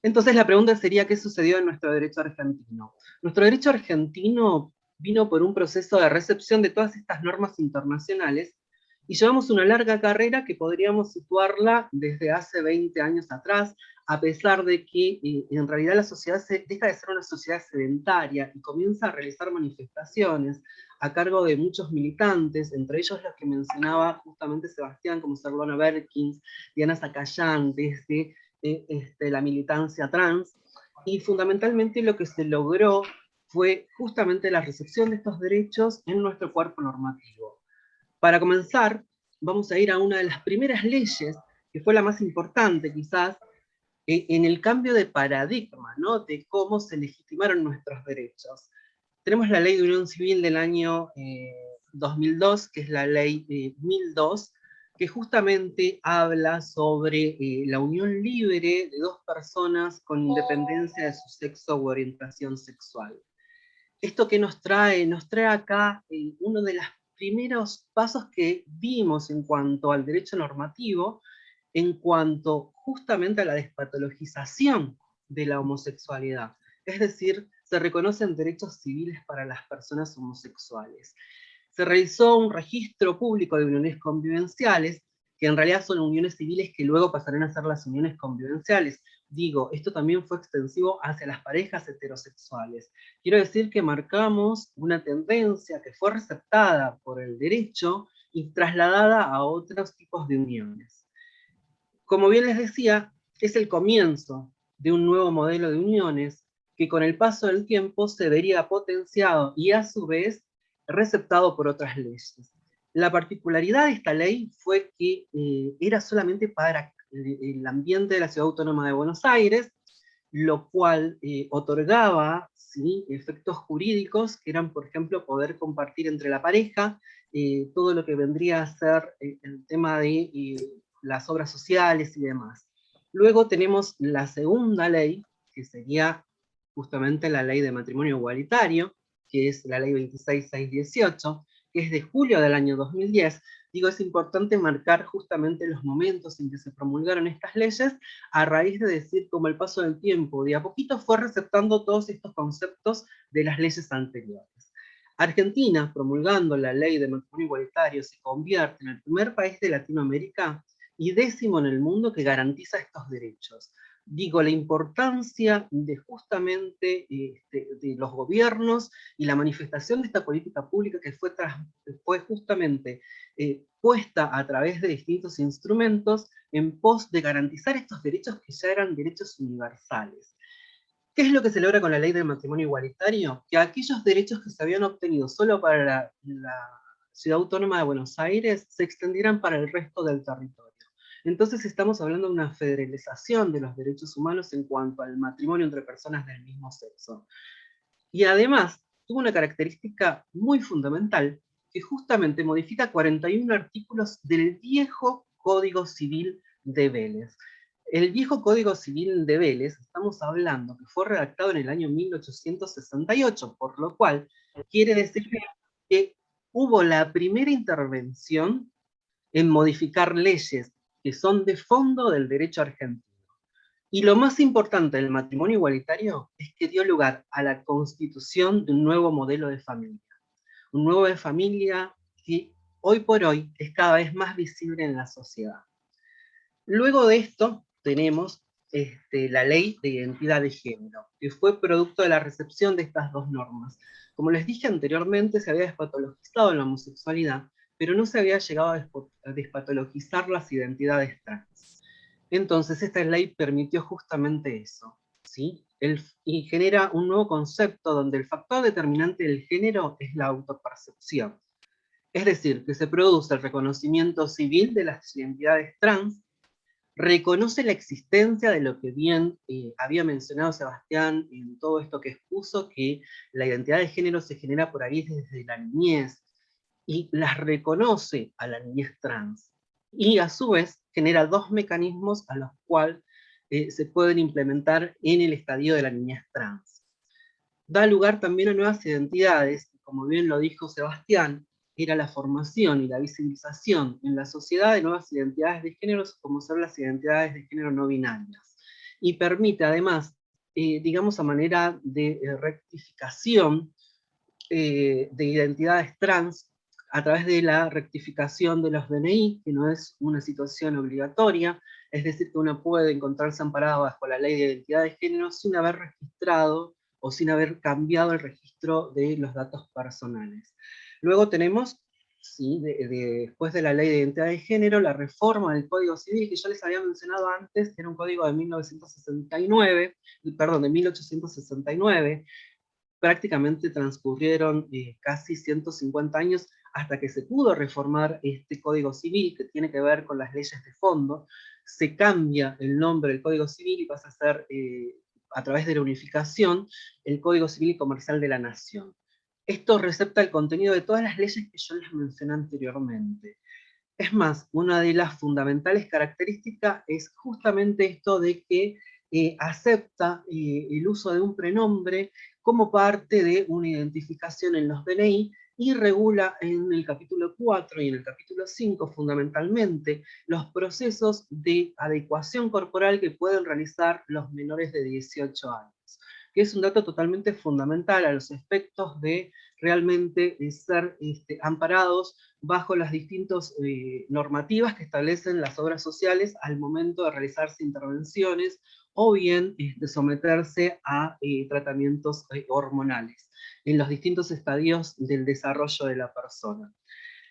Entonces la pregunta sería, ¿qué sucedió en nuestro derecho argentino? Nuestro derecho argentino vino por un proceso de recepción de todas estas normas internacionales, y llevamos una larga carrera que podríamos situarla desde hace 20 años atrás, a pesar de que en realidad la sociedad deja de ser una sociedad sedentaria y comienza a realizar manifestaciones a cargo de muchos militantes, entre ellos los que mencionaba justamente Sebastián, como Serlona Berkins, Diana Zacayán, desde la militancia trans, y fundamentalmente lo que se logró fue justamente la recepción de estos derechos en nuestro cuerpo normativo. Para comenzar, vamos a ir a una de las primeras leyes, que fue la más importante quizás, en el cambio de paradigma, ¿no?, de cómo se legitimaron nuestros derechos. Tenemos la Ley de Unión Civil del año 2002, que es la Ley 1002, que justamente habla sobre la unión libre de dos personas con independencia de su sexo u orientación sexual. ¿Esto qué nos trae? Nos trae acá uno de los primeros pasos que vimos en cuanto al derecho normativo, en cuanto justamente a la despatologización de la homosexualidad. Es decir, se reconocen derechos civiles para las personas homosexuales. Se realizó un registro público de uniones convivenciales, que en realidad son uniones civiles que luego pasarán a ser las uniones convivenciales. Digo, esto también fue extensivo hacia las parejas heterosexuales. Quiero decir que marcamos una tendencia que fue receptada por el derecho y trasladada a otros tipos de uniones. Como bien les decía, es el comienzo de un nuevo modelo de uniones que con el paso del tiempo se vería potenciado y a su vez receptado por otras leyes. La particularidad de esta ley fue que era solamente para el ambiente de la Ciudad Autónoma de Buenos Aires, lo cual otorgaba, ¿sí?, efectos jurídicos que eran, por ejemplo, poder compartir entre la pareja todo lo que vendría a ser el tema de las obras sociales y demás. Luego tenemos la segunda ley, que sería justamente la ley de matrimonio igualitario, que es la ley 26618, que es de julio del año 2010, digo, es importante marcar justamente los momentos en que se promulgaron estas leyes, a raíz de decir cómo el paso del tiempo de a poquito fue receptando todos estos conceptos de las leyes anteriores. Argentina, promulgando la ley de matrimonio igualitario, se convierte en el primer país de Latinoamérica y 10º en el mundo que garantiza estos derechos. Digo, la importancia de justamente de los gobiernos y la manifestación de esta política pública que fue justamente puesta a través de distintos instrumentos en pos de garantizar estos derechos que ya eran derechos universales. ¿Qué es lo que se logra con la ley del matrimonio igualitario? Que aquellos derechos que se habían obtenido solo para la Ciudad Autónoma de Buenos Aires se extendieran para el resto del territorio. Entonces estamos hablando de una federalización de los derechos humanos en cuanto al matrimonio entre personas del mismo sexo. Y además tuvo una característica muy fundamental, que justamente modifica 41 artículos del viejo Código Civil de Vélez. El viejo Código Civil de Vélez, estamos hablando que fue redactado en el año 1868, por lo cual quiere decir que hubo la primera intervención en modificar leyes que son de fondo del derecho argentino. Y lo más importante del matrimonio igualitario es que dio lugar a la constitución de un nuevo modelo de familia. Un nuevo de familia que hoy por hoy es cada vez más visible en la sociedad. Luego de esto tenemos la ley de identidad de género, que fue producto de la recepción de estas dos normas. Como les dije anteriormente, se había despatologizado la homosexualidad, pero no se había llegado a despatologizar las identidades trans. Entonces esta ley permitió justamente eso, ¿sí? Y genera un nuevo concepto donde el factor determinante del género es la autopercepción. Es decir, que se produce el reconocimiento civil de las identidades trans, reconoce la existencia de lo que bien había mencionado Sebastián en todo esto que expuso, que la identidad de género se genera por ahí desde la niñez, y las reconoce a la niñez trans. Y a su vez genera dos mecanismos a los cuales se pueden implementar en el estadio de la niñez trans. Da lugar también a nuevas identidades, como bien lo dijo Sebastián, era la formación y la visibilización en la sociedad de nuevas identidades de género, como son las identidades de género no binarias. Y permite además, digamos a manera de rectificación de identidades trans, a través de la rectificación de los DNI, que no es una situación obligatoria, es decir, que uno puede encontrarse amparado bajo la ley de identidad de género sin haber registrado o sin haber cambiado el registro de los datos personales. Luego tenemos, ¿sí? Después de la ley de identidad de género, la reforma del Código Civil, que yo les había mencionado antes, que era un código de 1869, prácticamente transcurrieron casi 150 años hasta que se pudo reformar este Código Civil, que tiene que ver con las leyes de fondo. Se cambia el nombre del Código Civil y pasa a ser, a través de la unificación, el Código Civil y Comercial de la Nación. Esto recepta el contenido de todas las leyes que yo les mencioné anteriormente. Es más, una de las fundamentales características es justamente esto de que acepta el uso de un prenombre como parte de una identificación en los DNI, y regula en el capítulo 4 y en el capítulo 5 fundamentalmente los procesos de adecuación corporal que pueden realizar los menores de 18 años, que es un dato totalmente fundamental a los efectos de realmente ser amparados bajo las distintas normativas que establecen las obras sociales al momento de realizarse intervenciones o bien de someterse a tratamientos hormonales en los distintos estadios del desarrollo de la persona.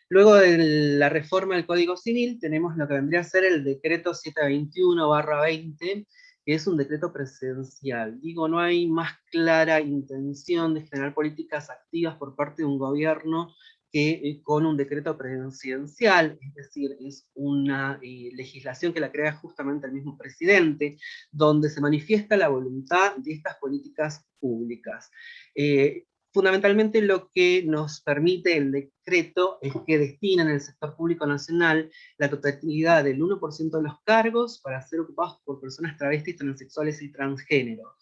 Luego de la reforma del Código Civil tenemos lo que vendría a ser el decreto 721/20, que es un decreto presidencial. Digo, no hay más clara intención de generar políticas activas por parte de un gobierno que con un decreto presidencial, es decir, es una legislación que la crea justamente el mismo presidente, donde se manifiesta la voluntad de estas políticas públicas. Fundamentalmente lo que nos permite el decreto es que destina en el sector público nacional la totalidad del 1% de los cargos para ser ocupados por personas travestis, transexuales y transgénero.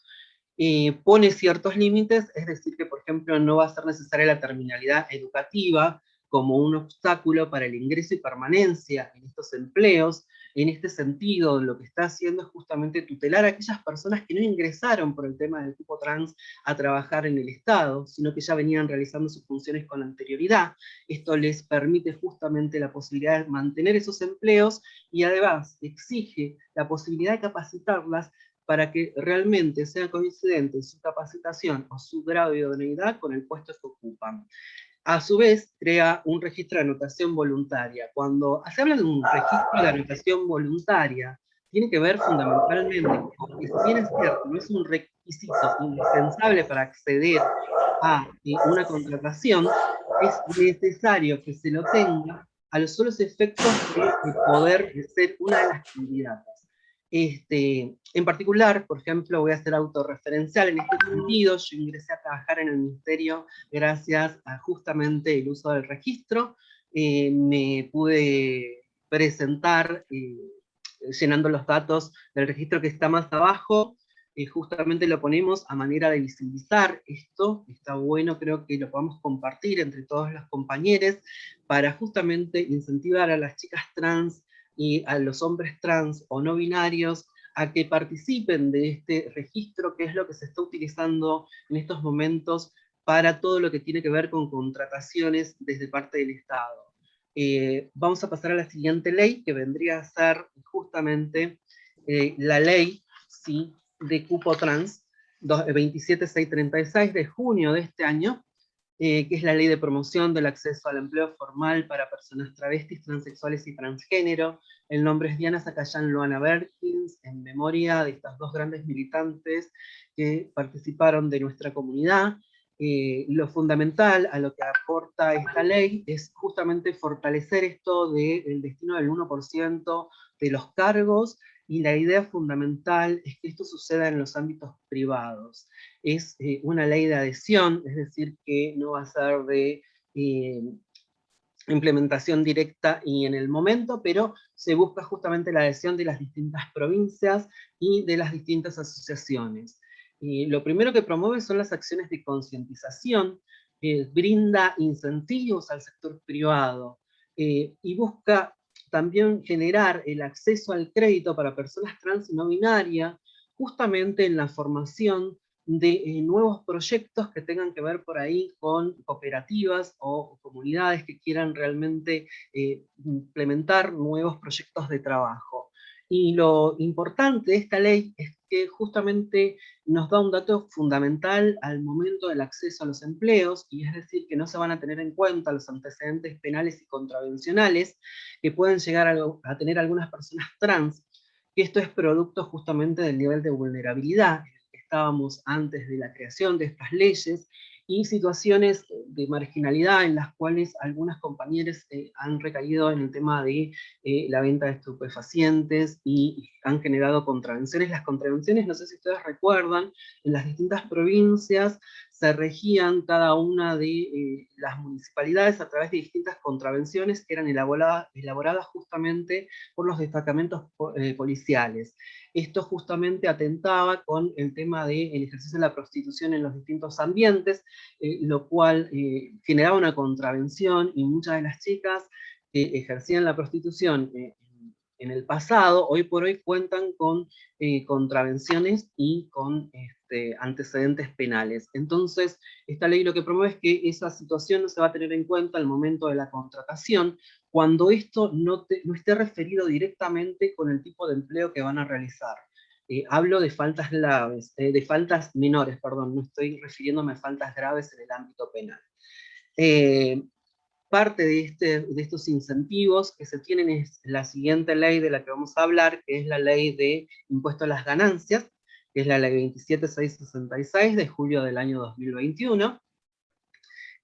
pone ciertos límites, es decir, que por ejemplo no va a ser necesaria la terminalidad educativa como un obstáculo para el ingreso y permanencia en estos empleos. En este sentido, lo que está haciendo es justamente tutelar a aquellas personas que no ingresaron por el tema del cupo trans a trabajar en el Estado, sino que ya venían realizando sus funciones con anterioridad. Esto les permite justamente la posibilidad de mantener esos empleos y además exige la posibilidad de capacitarlas para que realmente sea coincidente su capacitación o su grado de idoneidad con el puesto que ocupan. A su vez, crea un registro de anotación voluntaria. Cuando se habla de un registro de anotación voluntaria, tiene que ver fundamentalmente, porque si bien es cierto, no es un requisito indispensable para acceder a una contratación, es necesario que se lo tenga a los solos efectos de poder ser una de las candidatas. En particular, por ejemplo, voy a ser autorreferencial en este sentido. Yo ingresé a trabajar en el Ministerio gracias a justamente el uso del registro. Me pude presentar llenando los datos del registro que está más abajo. Justamente lo ponemos a manera de visibilizar esto. Está bueno, creo que lo podamos compartir entre todos los compañeros para justamente incentivar a las chicas trans y a los hombres trans o no binarios a que participen de este registro, que es lo que se está utilizando en estos momentos para todo lo que tiene que ver con contrataciones desde parte del Estado. Vamos a pasar a la siguiente ley, que vendría a ser justamente la ley, ¿sí?, de cupo trans, 27636 de junio de este año, que es la ley de promoción del acceso al empleo formal para personas travestis, transexuales y transgénero. El nombre es Diana Zacayán Loana Berkins, en memoria de estas dos grandes militantes que participaron de nuestra comunidad. Lo fundamental a lo que aporta esta ley es justamente fortalecer esto del destino del 1% de los cargos, y la idea fundamental es que esto suceda en los ámbitos privados. Es una ley de adhesión, es decir, que no va a ser de implementación directa y en el momento, pero se busca justamente la adhesión de las distintas provincias y de las distintas asociaciones. Lo primero que promueve son las acciones de concientización, brinda incentivos al sector privado, y busca también generar el acceso al crédito para personas trans y no binarias, justamente en la formación de nuevos proyectos que tengan que ver por ahí con cooperativas o comunidades que quieran realmente implementar nuevos proyectos de trabajo. Y lo importante de esta ley es que justamente nos da un dato fundamental al momento del acceso a los empleos, y es decir, que no se van a tener en cuenta los antecedentes penales y contravencionales que pueden llegar a tener algunas personas trans, que esto es producto justamente del nivel de vulnerabilidad en el que estábamos antes de la creación de estas leyes, y situaciones de marginalidad en las cuales algunas compañeras han recaído en el tema de la venta de estupefacientes y han generado contravenciones. Las contravenciones, no sé si ustedes recuerdan, en las distintas provincias se regían cada una de las municipalidades a través de distintas contravenciones que eran elaboradas justamente por los destacamentos policiales. Esto justamente atentaba con el tema del ejercicio de la prostitución en los distintos ambientes, lo cual generaba una contravención, y muchas de las chicas que ejercían la prostitución en el pasado, hoy por hoy cuentan con contravenciones y con antecedentes penales. Entonces, esta ley lo que promueve es que esa situación no se va a tener en cuenta al momento de la contratación, cuando esto no esté referido directamente con el tipo de empleo que van a realizar. Hablo de faltas graves, de faltas menores, perdón, no estoy refiriéndome a faltas graves en el ámbito penal. Parte de estos incentivos que se tienen es la siguiente ley de la que vamos a hablar, que es la ley de impuesto a las ganancias, que es la ley 27666 de julio del año 2021.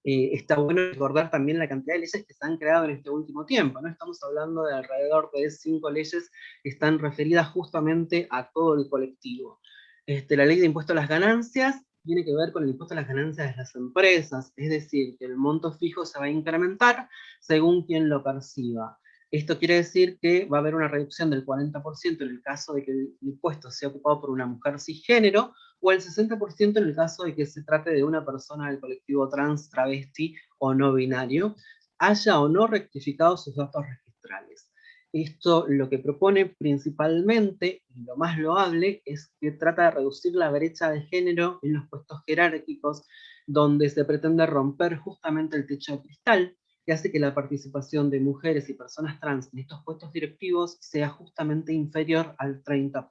Está bueno recordar también la cantidad de leyes que se han creado en este último tiempo, ¿no? Estamos hablando de alrededor de 5 leyes que están referidas justamente a todo el colectivo. La ley de impuesto a las ganancias tiene que ver con el impuesto a las ganancias de las empresas, es decir, que el monto fijo se va a incrementar según quien lo perciba. Esto quiere decir que va a haber una reducción del 40% en el caso de que el puesto sea ocupado por una mujer cisgénero, o el 60% en el caso de que se trate de una persona del colectivo trans, travesti o no binario, haya o no rectificado sus datos registrales. Esto lo que propone principalmente, y lo más loable, es que trata de reducir la brecha de género en los puestos jerárquicos, donde se pretende romper justamente el techo de cristal, que hace que la participación de mujeres y personas trans en estos puestos directivos sea justamente inferior al 30%.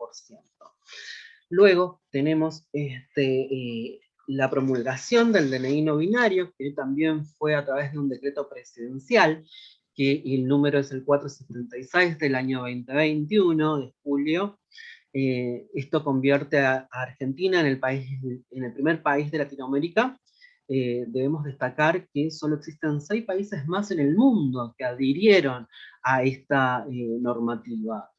Luego tenemos la promulgación del DNI no binario, que también fue a través de un decreto presidencial, que el número es el 476 del año 2021, de julio. Esto convierte a Argentina en el primer país de Latinoamérica. Debemos destacar que solo existen 6 países más en el mundo que adhirieron a esta normativa.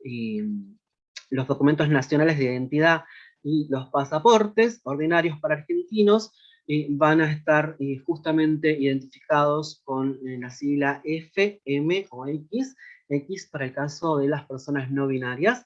Los documentos nacionales de identidad y los pasaportes ordinarios para argentinos van a estar justamente identificados con la sigla F, M o X, X para el caso de las personas no binarias,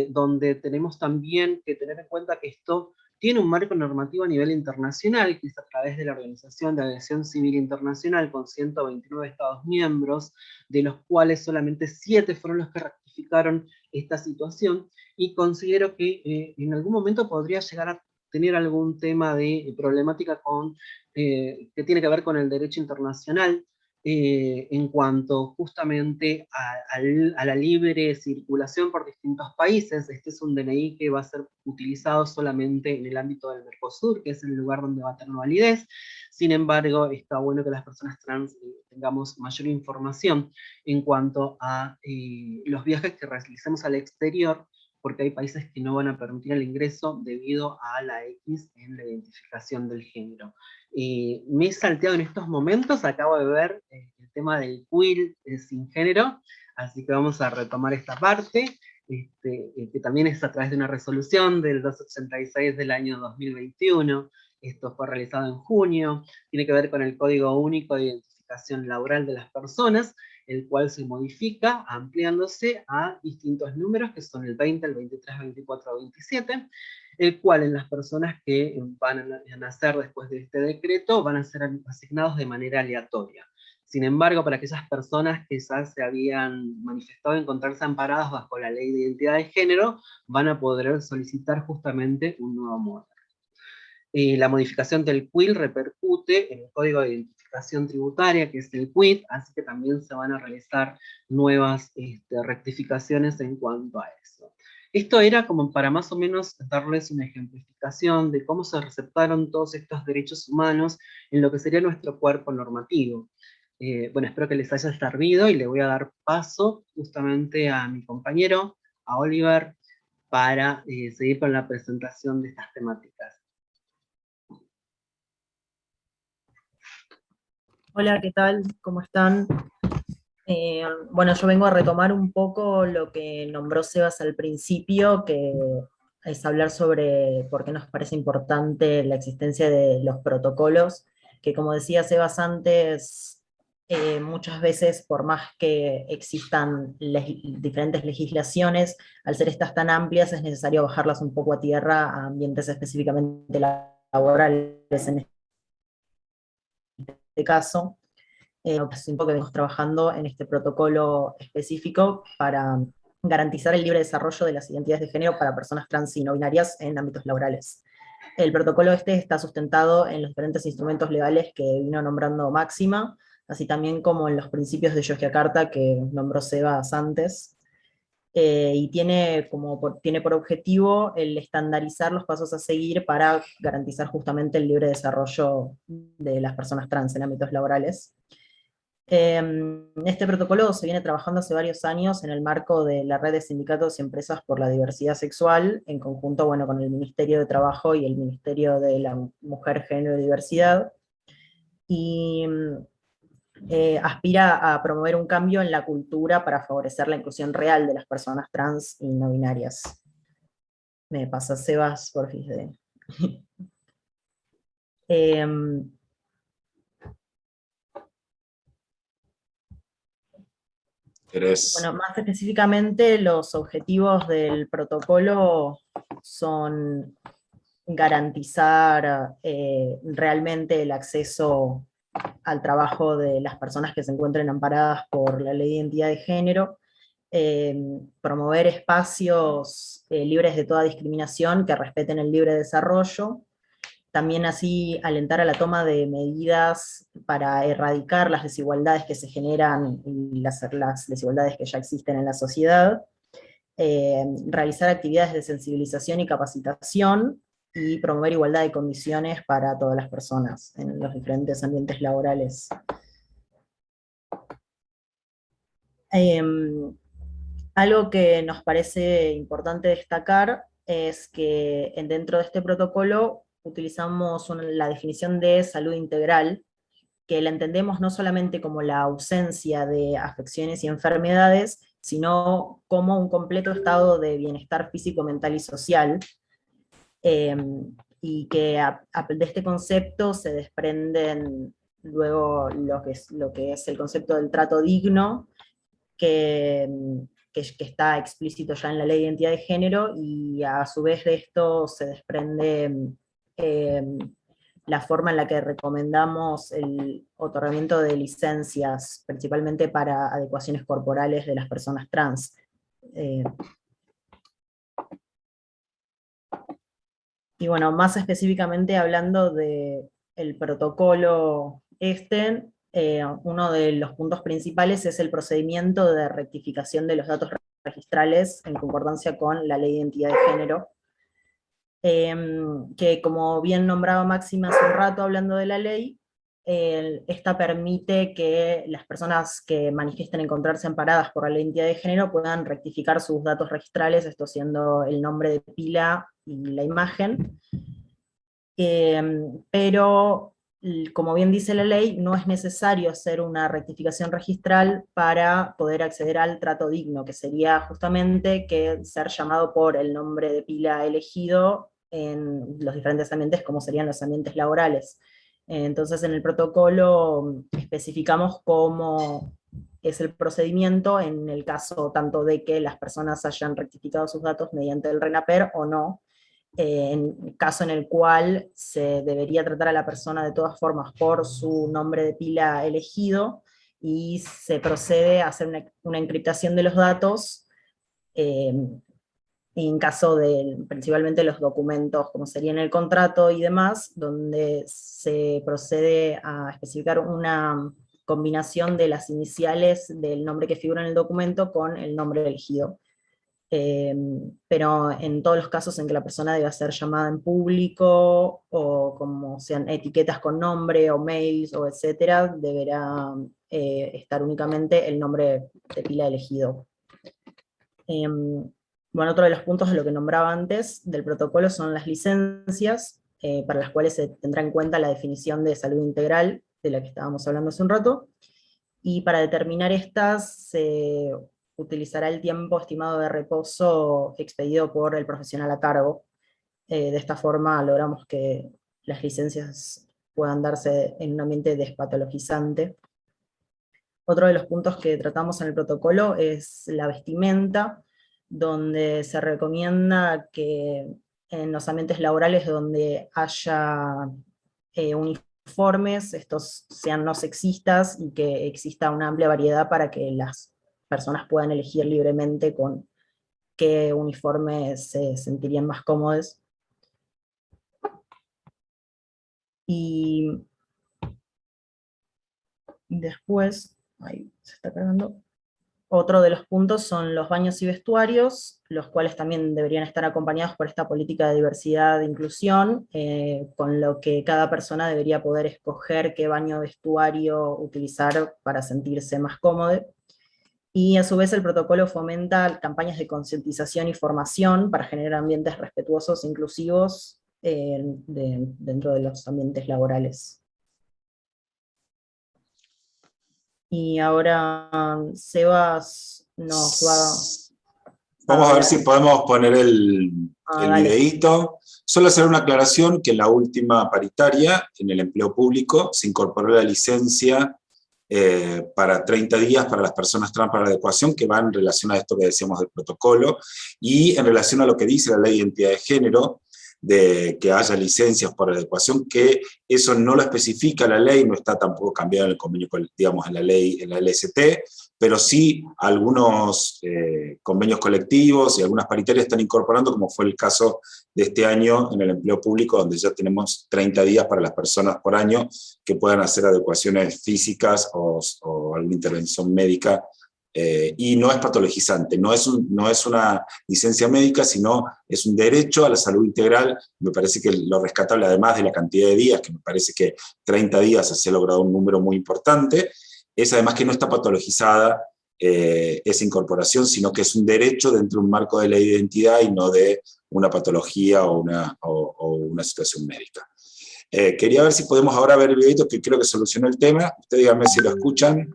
donde tenemos también que tener en cuenta que esto tiene un marco normativo a nivel internacional, que es a través de la Organización de Aviación Civil Internacional, con 129 Estados miembros, de los cuales solamente 7 fueron los que rectificaron esta situación, y considero que en algún momento podría llegar a tener algún tema de problemática que tiene que ver con el derecho internacional, en cuanto justamente a la libre circulación por distintos países. Este es un DNI que va a ser utilizado solamente en el ámbito del Mercosur, que es el lugar donde va a tener validez. Sin embargo, está bueno que las personas trans tengamos mayor información en cuanto a los viajes que realicemos al exterior, porque hay países que no van a permitir el ingreso debido a la X en la identificación del género. Me he salteado en estos momentos, acabo de ver el tema del queer sin género, así que vamos a retomar esta parte, que también es a través de una resolución del 286 del año 2021, esto fue realizado en junio, tiene que ver con el Código Único de Identificación Laboral de las Personas, el cual se modifica ampliándose a distintos números, que son el 20, el 23, 24, 27, el cual en las personas que van a nacer después de este decreto van a ser asignados de manera aleatoria. Sin embargo, para aquellas personas que ya se habían manifestado encontrarse amparadas bajo la Ley de Identidad de Género, van a poder solicitar justamente un nuevo módulo. La modificación del CUIL repercute en el Código de Identificación Tributaria, que es el CUIT, así que también se van a realizar nuevas rectificaciones en cuanto a eso. Esto era como para más o menos darles una ejemplificación de cómo se receptaron todos estos derechos humanos en lo que sería nuestro cuerpo normativo. Bueno, espero que les haya servido y le voy a dar paso justamente a mi compañero, a Oliver, para seguir con la presentación de estas temáticas. Hola, ¿qué tal? ¿Cómo están? Bueno, yo vengo a retomar un poco lo que nombró Sebas al principio, que es hablar sobre por qué nos parece importante la existencia de los protocolos, que como decía Sebas antes, muchas veces, por más que existan diferentes legislaciones, al ser estas tan amplias es necesario bajarlas un poco a tierra a ambientes específicamente laborales en este caso. Hace tiempo que venimos trabajando en este protocolo específico para garantizar el libre desarrollo de las identidades de género para personas trans y no binarias en ámbitos laborales. El protocolo este está sustentado en los diferentes instrumentos legales que vino nombrando Máxima, así también como en los principios de Yogyakarta que nombró Sebas antes, y tiene por objetivo el estandarizar los pasos a seguir para garantizar justamente el libre desarrollo de las personas trans en ámbitos laborales. Este protocolo se viene trabajando hace varios años en el marco de la red de sindicatos y empresas por la diversidad sexual, en conjunto con el Ministerio de Trabajo y el Ministerio de la Mujer, Género y Diversidad, y aspira a promover un cambio en la cultura para favorecer la inclusión real de las personas trans y no binarias. Me pasa Sebas Borges de... Bueno, más específicamente los objetivos del protocolo son garantizar realmente el acceso al trabajo de las personas que se encuentren amparadas por la Ley de Identidad de Género, promover espacios libres de toda discriminación que respeten el libre desarrollo, también así alentar a la toma de medidas para erradicar las desigualdades que se generan y las desigualdades que ya existen en la sociedad, realizar actividades de sensibilización y capacitación, y promover igualdad de condiciones para todas las personas en los diferentes ambientes laborales. Algo que nos parece importante destacar es que dentro de este protocolo utilizamos la definición de salud integral, que la entendemos no solamente como la ausencia de afecciones y enfermedades, sino como un completo estado de bienestar físico, mental y social, y que de este concepto se desprenden luego lo que es el concepto del trato digno, que está explícito ya en la Ley de Identidad de Género, y a su vez de esto se desprende la forma en la que recomendamos el otorgamiento de licencias, principalmente para adecuaciones corporales de las personas trans. Y bueno, más específicamente hablando del protocolo uno de los puntos principales es el procedimiento de rectificación de los datos registrales en concordancia con la Ley de Identidad de Género, que como bien nombraba Máxima hace un rato hablando de la ley, esta permite que las personas que manifiesten encontrarse amparadas por la Ley de Identidad de Género puedan rectificar sus datos registrales, esto siendo el nombre de pila y la imagen, pero como bien dice la ley, no es necesario hacer una rectificación registral para poder acceder al trato digno, que sería justamente ser llamado por el nombre de pila elegido en los diferentes ambientes, como serían los ambientes laborales. Entonces en el protocolo especificamos cómo es el procedimiento en el caso tanto de que las personas hayan rectificado sus datos mediante el RENAPER o no, en caso en el cual se debería tratar a la persona de todas formas por su nombre de pila elegido, y se procede a hacer una encriptación de los datos, en caso de principalmente los documentos, como sería en el contrato y demás, donde se procede a especificar una combinación de las iniciales del nombre que figura en el documento con el nombre elegido. Pero en todos los casos en que la persona deba ser llamada en público, o como sean etiquetas con nombre, o mails, o etcétera, deberá estar únicamente el nombre de pila elegido. Bueno, otro de los puntos de lo que nombraba antes del protocolo son las licencias, para las cuales se tendrá en cuenta la definición de salud integral, de la que estábamos hablando hace un rato, y para determinar estas se utilizará el tiempo estimado de reposo expedido por el profesional a cargo. De esta forma logramos que las licencias puedan darse en un ambiente despatologizante. Otro de los puntos que tratamos en el protocolo es la vestimenta, donde se recomienda que en los ambientes laborales donde haya uniformes, estos sean no sexistas, y que exista una amplia variedad para que las personas puedan elegir libremente con qué uniformes se sentirían más cómodos. Y después, ahí se está cargando, otro de los puntos son los baños y vestuarios, los cuales también deberían estar acompañados por esta política de diversidad e inclusión, con lo que cada persona debería poder escoger qué baño o vestuario utilizar para sentirse más cómodo. Y a su vez el protocolo fomenta campañas de concientización y formación para generar ambientes respetuosos e inclusivos dentro de los ambientes laborales. Y ahora Sebas nos va... Vamos a ver si podemos poner el videíto. Solo hacer una aclaración, que en la última paritaria, en el empleo público, se incorporó la licencia para 30 días para las personas trans para la adecuación, que va en relación a esto que decíamos del protocolo, y en relación a lo que dice la Ley de Identidad de Género, de que haya licencias por adecuación, que eso no lo especifica la ley, no está tampoco cambiado en el convenio, digamos, en la ley, en la LST, pero sí algunos convenios colectivos y algunas paritarias están incorporando, como fue el caso de este año en el empleo público, donde ya tenemos 30 días para las personas por año que puedan hacer adecuaciones físicas o alguna intervención médica. Y no es patologizante, no es una licencia médica, sino es un derecho a la salud integral. Me parece que lo rescatable, además de la cantidad de días, que me parece que 30 días se ha logrado un número muy importante, es además que no está patologizada esa incorporación, sino que es un derecho dentro de un marco de la identidad y no de una patología o una situación médica. Quería ver si podemos ahora ver el videito, que creo que solucionó el tema. Ustedes díganme si lo escuchan.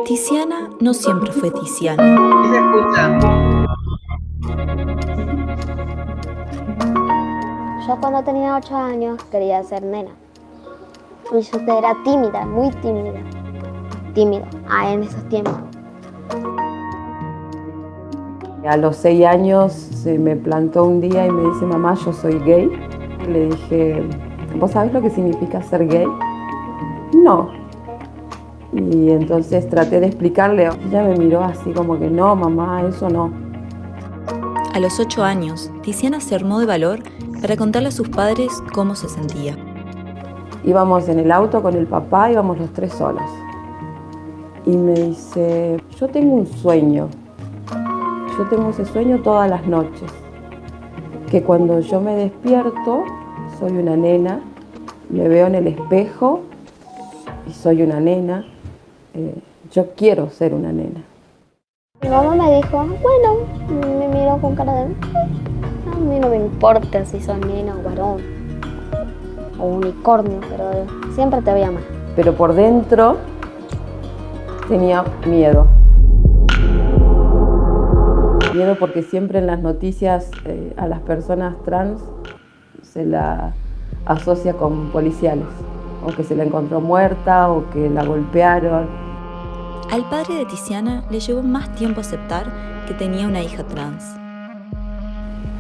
Tiziana no siempre fue Tiziana. ¿Sí se escucha? Yo cuando tenía 8 años quería ser nena. Y yo era tímida, muy tímida. Tímido, en esos tiempos. A los 6 años se me plantó un día y me dice, mamá, yo soy gay. Le dije, ¿vos sabés lo que significa ser gay? No. Y entonces traté de explicarle. Ella me miró así como que, no, mamá, eso no. A los 8 años, Tiziana se armó de valor para contarle a sus padres cómo se sentía. Íbamos en el auto con el papá, íbamos los 3 solos. Y me dice, yo tengo un sueño. Yo tengo ese sueño todas las noches. Que cuando yo me despierto, soy una nena, me veo en el espejo y soy una nena. Yo quiero ser una nena. Mi mamá me dijo, bueno, me miró con cara de, a mí no me importa si soy nena o varón, o unicornio, pero siempre te voy a amar. Pero por dentro tenía miedo. Miedo porque siempre en las noticias a las personas trans se la asocia con policiales, o que se la encontró muerta, o que la golpearon. Al padre de Tiziana le llevó más tiempo aceptar que tenía una hija trans.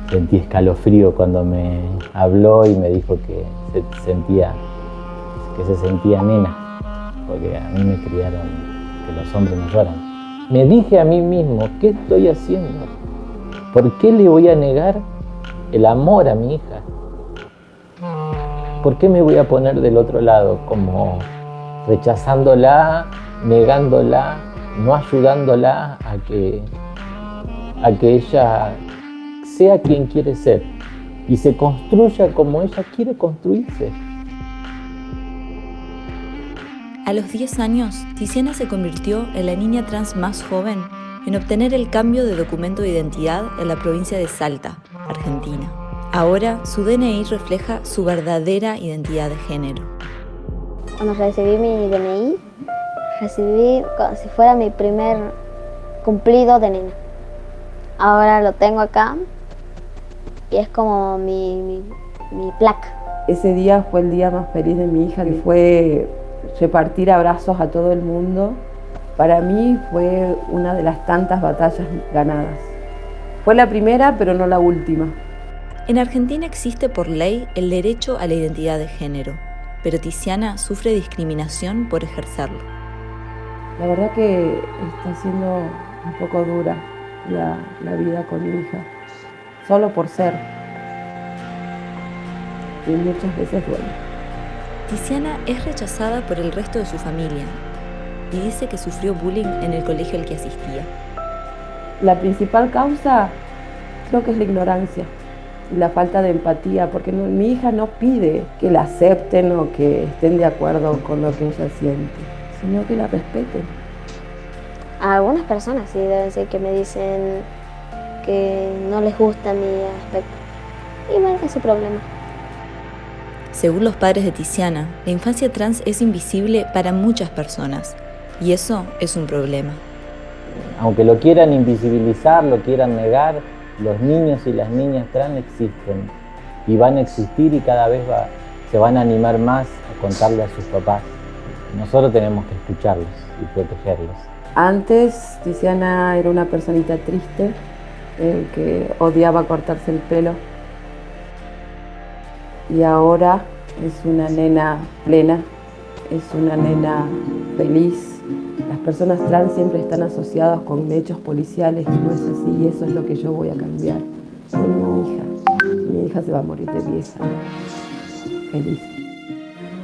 Sentí escalofrío cuando me habló y me dijo que se sentía nena, porque a mí me criaron que los hombres no lloran. Me dije a mí mismo, ¿qué estoy haciendo? ¿Por qué le voy a negar el amor a mi hija? ¿Por qué me voy a poner del otro lado, como rechazándola, negándola, no ayudándola a que ella sea quien quiere ser y se construya como ella quiere construirse? A los 10 años, Tiziana se convirtió en la niña trans más joven en obtener el cambio de documento de identidad en la provincia de Salta, Argentina. Ahora, su DNI refleja su verdadera identidad de género. Cuando recibí mi DNI, recibí como si fuera mi primer cumplido de nena. Ahora lo tengo acá y es como mi placa. Ese día fue el día más feliz de mi hija, que fue repartir abrazos a todo el mundo. Para mí fue una de las tantas batallas ganadas. Fue la primera, pero no la última. En Argentina existe por ley el derecho a la identidad de género, pero Tiziana sufre discriminación por ejercerlo. La verdad que está siendo un poco dura la vida con mi hija, solo por ser. Y muchas veces duele. Tiziana es rechazada por el resto de su familia y dice que sufrió bullying en el colegio al que asistía. La principal causa creo que es la ignorancia y la falta de empatía, porque mi hija no pide que la acepten o que estén de acuerdo con lo que ella siente, sino que la respeten. A algunas personas sí deben ser que me dicen que no les gusta mi aspecto. Y bueno, es su problema. Según los padres de Tiziana, la infancia trans es invisible para muchas personas, y eso es un problema. Aunque lo quieran invisibilizar, lo quieran negar, los niños y las niñas trans existen y van a existir y cada vez se van a animar más a contarle a sus papás. Nosotros tenemos que escucharlos y protegerlos. Antes Tiziana era una personita triste, que odiaba cortarse el pelo. Y ahora es una nena plena, es una nena feliz. Las personas trans siempre están asociadas con hechos policiales y no es así, y eso es lo que yo voy a cambiar con mi hija. Mi hija se va a morir de vieja, feliz.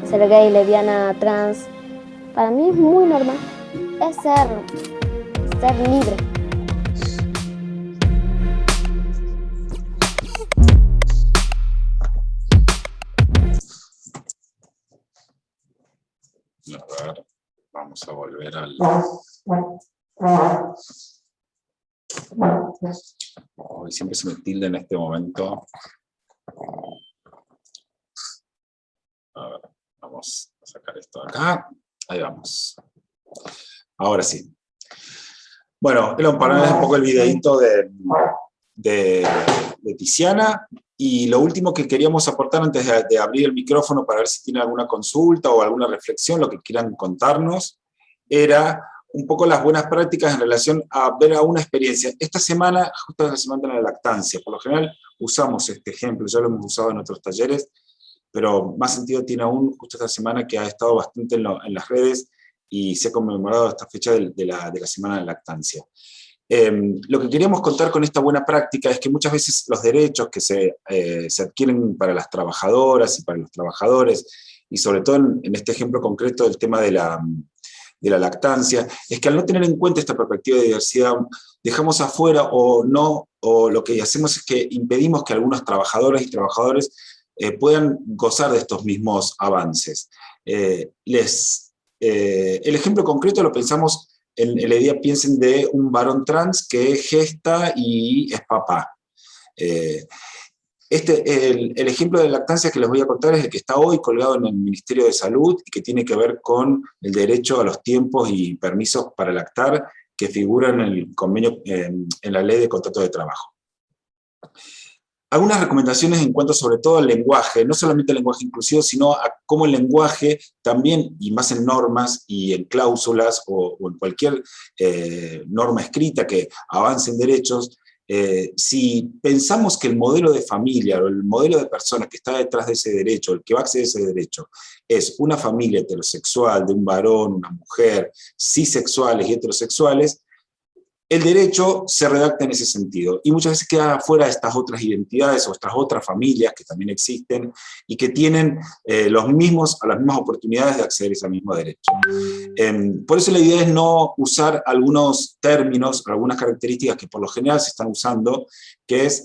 Ser gay, lesbiana, trans, para mí es muy normal. Es ser libre. A ver, vamos a volver al... Oh, siempre se me tilda en este momento. A ver, vamos a sacar esto de acá. Ahí vamos. Ahora sí. Bueno, para ver un poco el videíto de Tiziana. Y lo último que queríamos aportar antes de abrir el micrófono para ver si tienen alguna consulta o alguna reflexión, lo que quieran contarnos, era un poco las buenas prácticas en relación a ver a una experiencia. Esta semana, justo es la semana de la lactancia, por lo general usamos este ejemplo, ya lo hemos usado en otros talleres, pero más sentido tiene aún justo esta semana que ha estado bastante en las redes y se ha conmemorado esta fecha de la semana de la lactancia. Lo que queríamos contar con esta buena práctica es que muchas veces los derechos que se adquieren para las trabajadoras y para los trabajadores, y sobre todo en este ejemplo concreto del tema de la lactancia, es que al no tener en cuenta esta perspectiva de diversidad, dejamos afuera o lo que hacemos es que impedimos que algunos trabajadoras y trabajadores puedan gozar de estos mismos avances. El ejemplo concreto lo pensamos en la idea, piensen de un varón trans que gesta y es papá. El ejemplo de lactancia que les voy a contar es el que está hoy colgado en el Ministerio de Salud y que tiene que ver con el derecho a los tiempos y permisos para lactar que figuran en el convenio, en la ley de contrato de trabajo. Algunas recomendaciones en cuanto sobre todo al lenguaje, no solamente el lenguaje inclusivo, sino a cómo el lenguaje también, y más en normas y en cláusulas o en cualquier norma escrita que avance en derechos, si pensamos que el modelo de familia o el modelo de persona que está detrás de ese derecho, el que va a acceder a ese derecho, es una familia heterosexual, de un varón, una mujer, cisexuales y heterosexuales, el derecho se redacta en ese sentido, y muchas veces quedan afuera estas otras identidades o estas otras familias que también existen y que tienen las mismas oportunidades de acceder a ese mismo derecho. Por eso la idea es no usar algunos términos, algunas características que por lo general se están usando, que es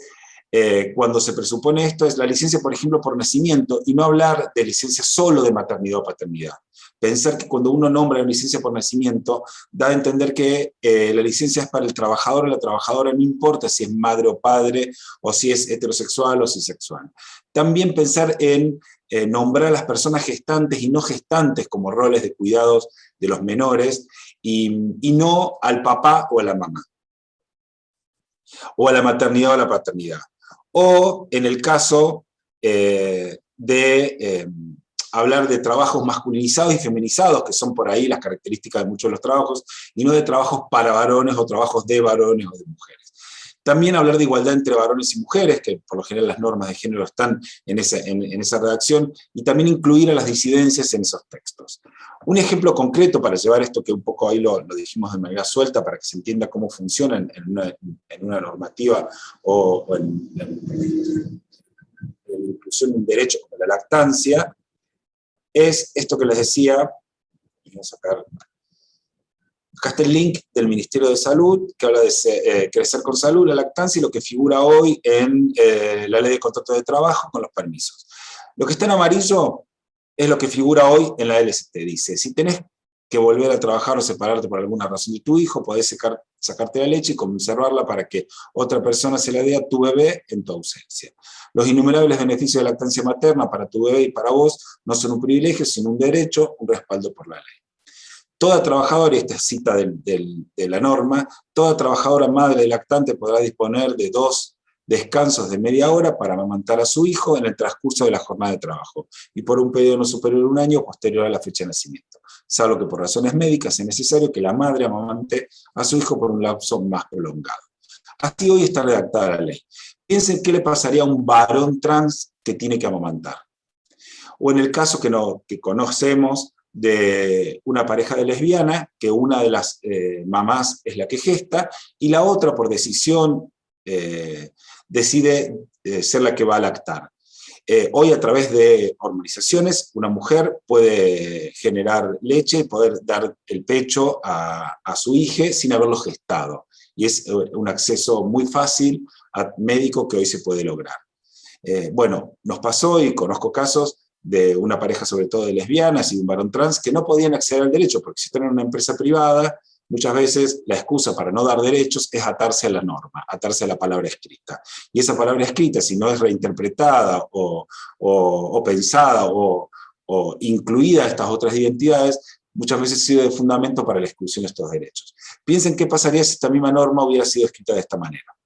cuando se presupone esto, es la licencia, por ejemplo, por nacimiento, y no hablar de licencia solo de maternidad o paternidad. Pensar que cuando uno nombra una licencia por nacimiento, da a entender que la licencia es para el trabajador o la trabajadora, no importa si es madre o padre, o si es heterosexual o cisexual. También pensar en nombrar a las personas gestantes y no gestantes como roles de cuidados de los menores, y no al papá o a la mamá, o a la maternidad o a la paternidad. O en el caso hablar de trabajos masculinizados y feminizados, que son por ahí las características de muchos de los trabajos, y no de trabajos para varones o trabajos de varones o de mujeres. También hablar de igualdad entre varones y mujeres, que por lo general las normas de género están en esa redacción, y también incluir a las disidencias en esos textos. Un ejemplo concreto para llevar esto, que un poco ahí lo dijimos de manera suelta, para que se entienda cómo funciona en una normativa o en inclusión de un derecho como la lactancia, es esto que les decía. Voy a sacar. Acá está el link del Ministerio de Salud, que habla de crecer con salud, la lactancia, y lo que figura hoy en la ley de contrato de trabajo con los permisos. Lo que está en amarillo es lo que figura hoy en la LST. Dice, si tenés que volver a trabajar o separarte por alguna razón de tu hijo, podés sacarte la leche y conservarla para que otra persona se la dé a tu bebé en tu ausencia. Los innumerables beneficios de lactancia materna para tu bebé y para vos no son un privilegio, sino un derecho, un respaldo por la ley. Toda trabajadora, y esta cita de la norma, toda trabajadora madre de lactante podrá disponer de 2 descansos de media hora para amamantar a su hijo en el transcurso de la jornada de trabajo, y por un periodo no superior a un año posterior a la fecha de nacimiento, salvo que por razones médicas es necesario que la madre amamante a su hijo por un lapso más prolongado. Así hoy está redactada la ley. Piensen qué le pasaría a un varón trans que tiene que amamantar. O en el caso que conocemos de una pareja de lesbiana, que una de las mamás es la que gesta, y la otra por decisión decide ser la que va a lactar. Hoy a través de hormonizaciones, una mujer puede generar leche y poder dar el pecho a su hija sin haberlo gestado. Y es un acceso muy fácil a médico que hoy se puede lograr. Bueno, nos pasó y conozco casos de una pareja sobre todo de lesbianas y un varón trans que no podían acceder al derecho porque si están en una empresa privada, muchas veces la excusa para no dar derechos es atarse a la norma, atarse a la palabra escrita. Y esa palabra escrita, si no es reinterpretada o pensada o incluida a estas otras identidades, muchas veces sirve de fundamento para la exclusión de estos derechos. Piensen qué pasaría si esta misma norma hubiera sido escrita de esta manera.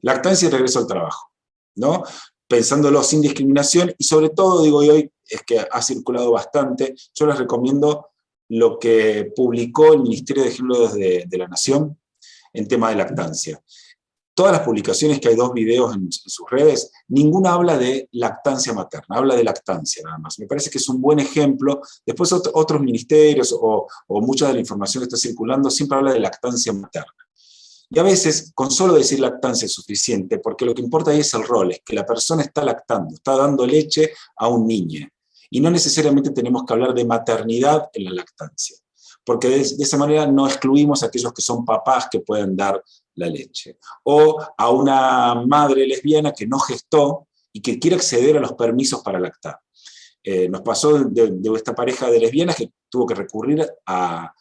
Lactancia y regreso al trabajo, ¿no? Pensándolo sin discriminación, y sobre todo, digo, y hoy es que ha circulado bastante, yo les recomiendo lo que publicó el Ministerio de Género de la Nación en tema de lactancia. Todas las publicaciones, que hay 2 videos en sus redes, ninguna habla de lactancia materna, habla de lactancia nada más. Me parece que es un buen ejemplo. Después otros ministerios o mucha de la información que está circulando siempre habla de lactancia materna. Y a veces, con solo decir lactancia es suficiente, porque lo que importa ahí es el rol, es que la persona está lactando, está dando leche a un niño. Y no necesariamente tenemos que hablar de maternidad en la lactancia, porque de esa manera no excluimos a aquellos que son papás que pueden dar la leche. O a una madre lesbiana que no gestó y que quiere acceder a los permisos para lactar. Nos pasó de esta pareja de lesbianas que tuvo que recurrir a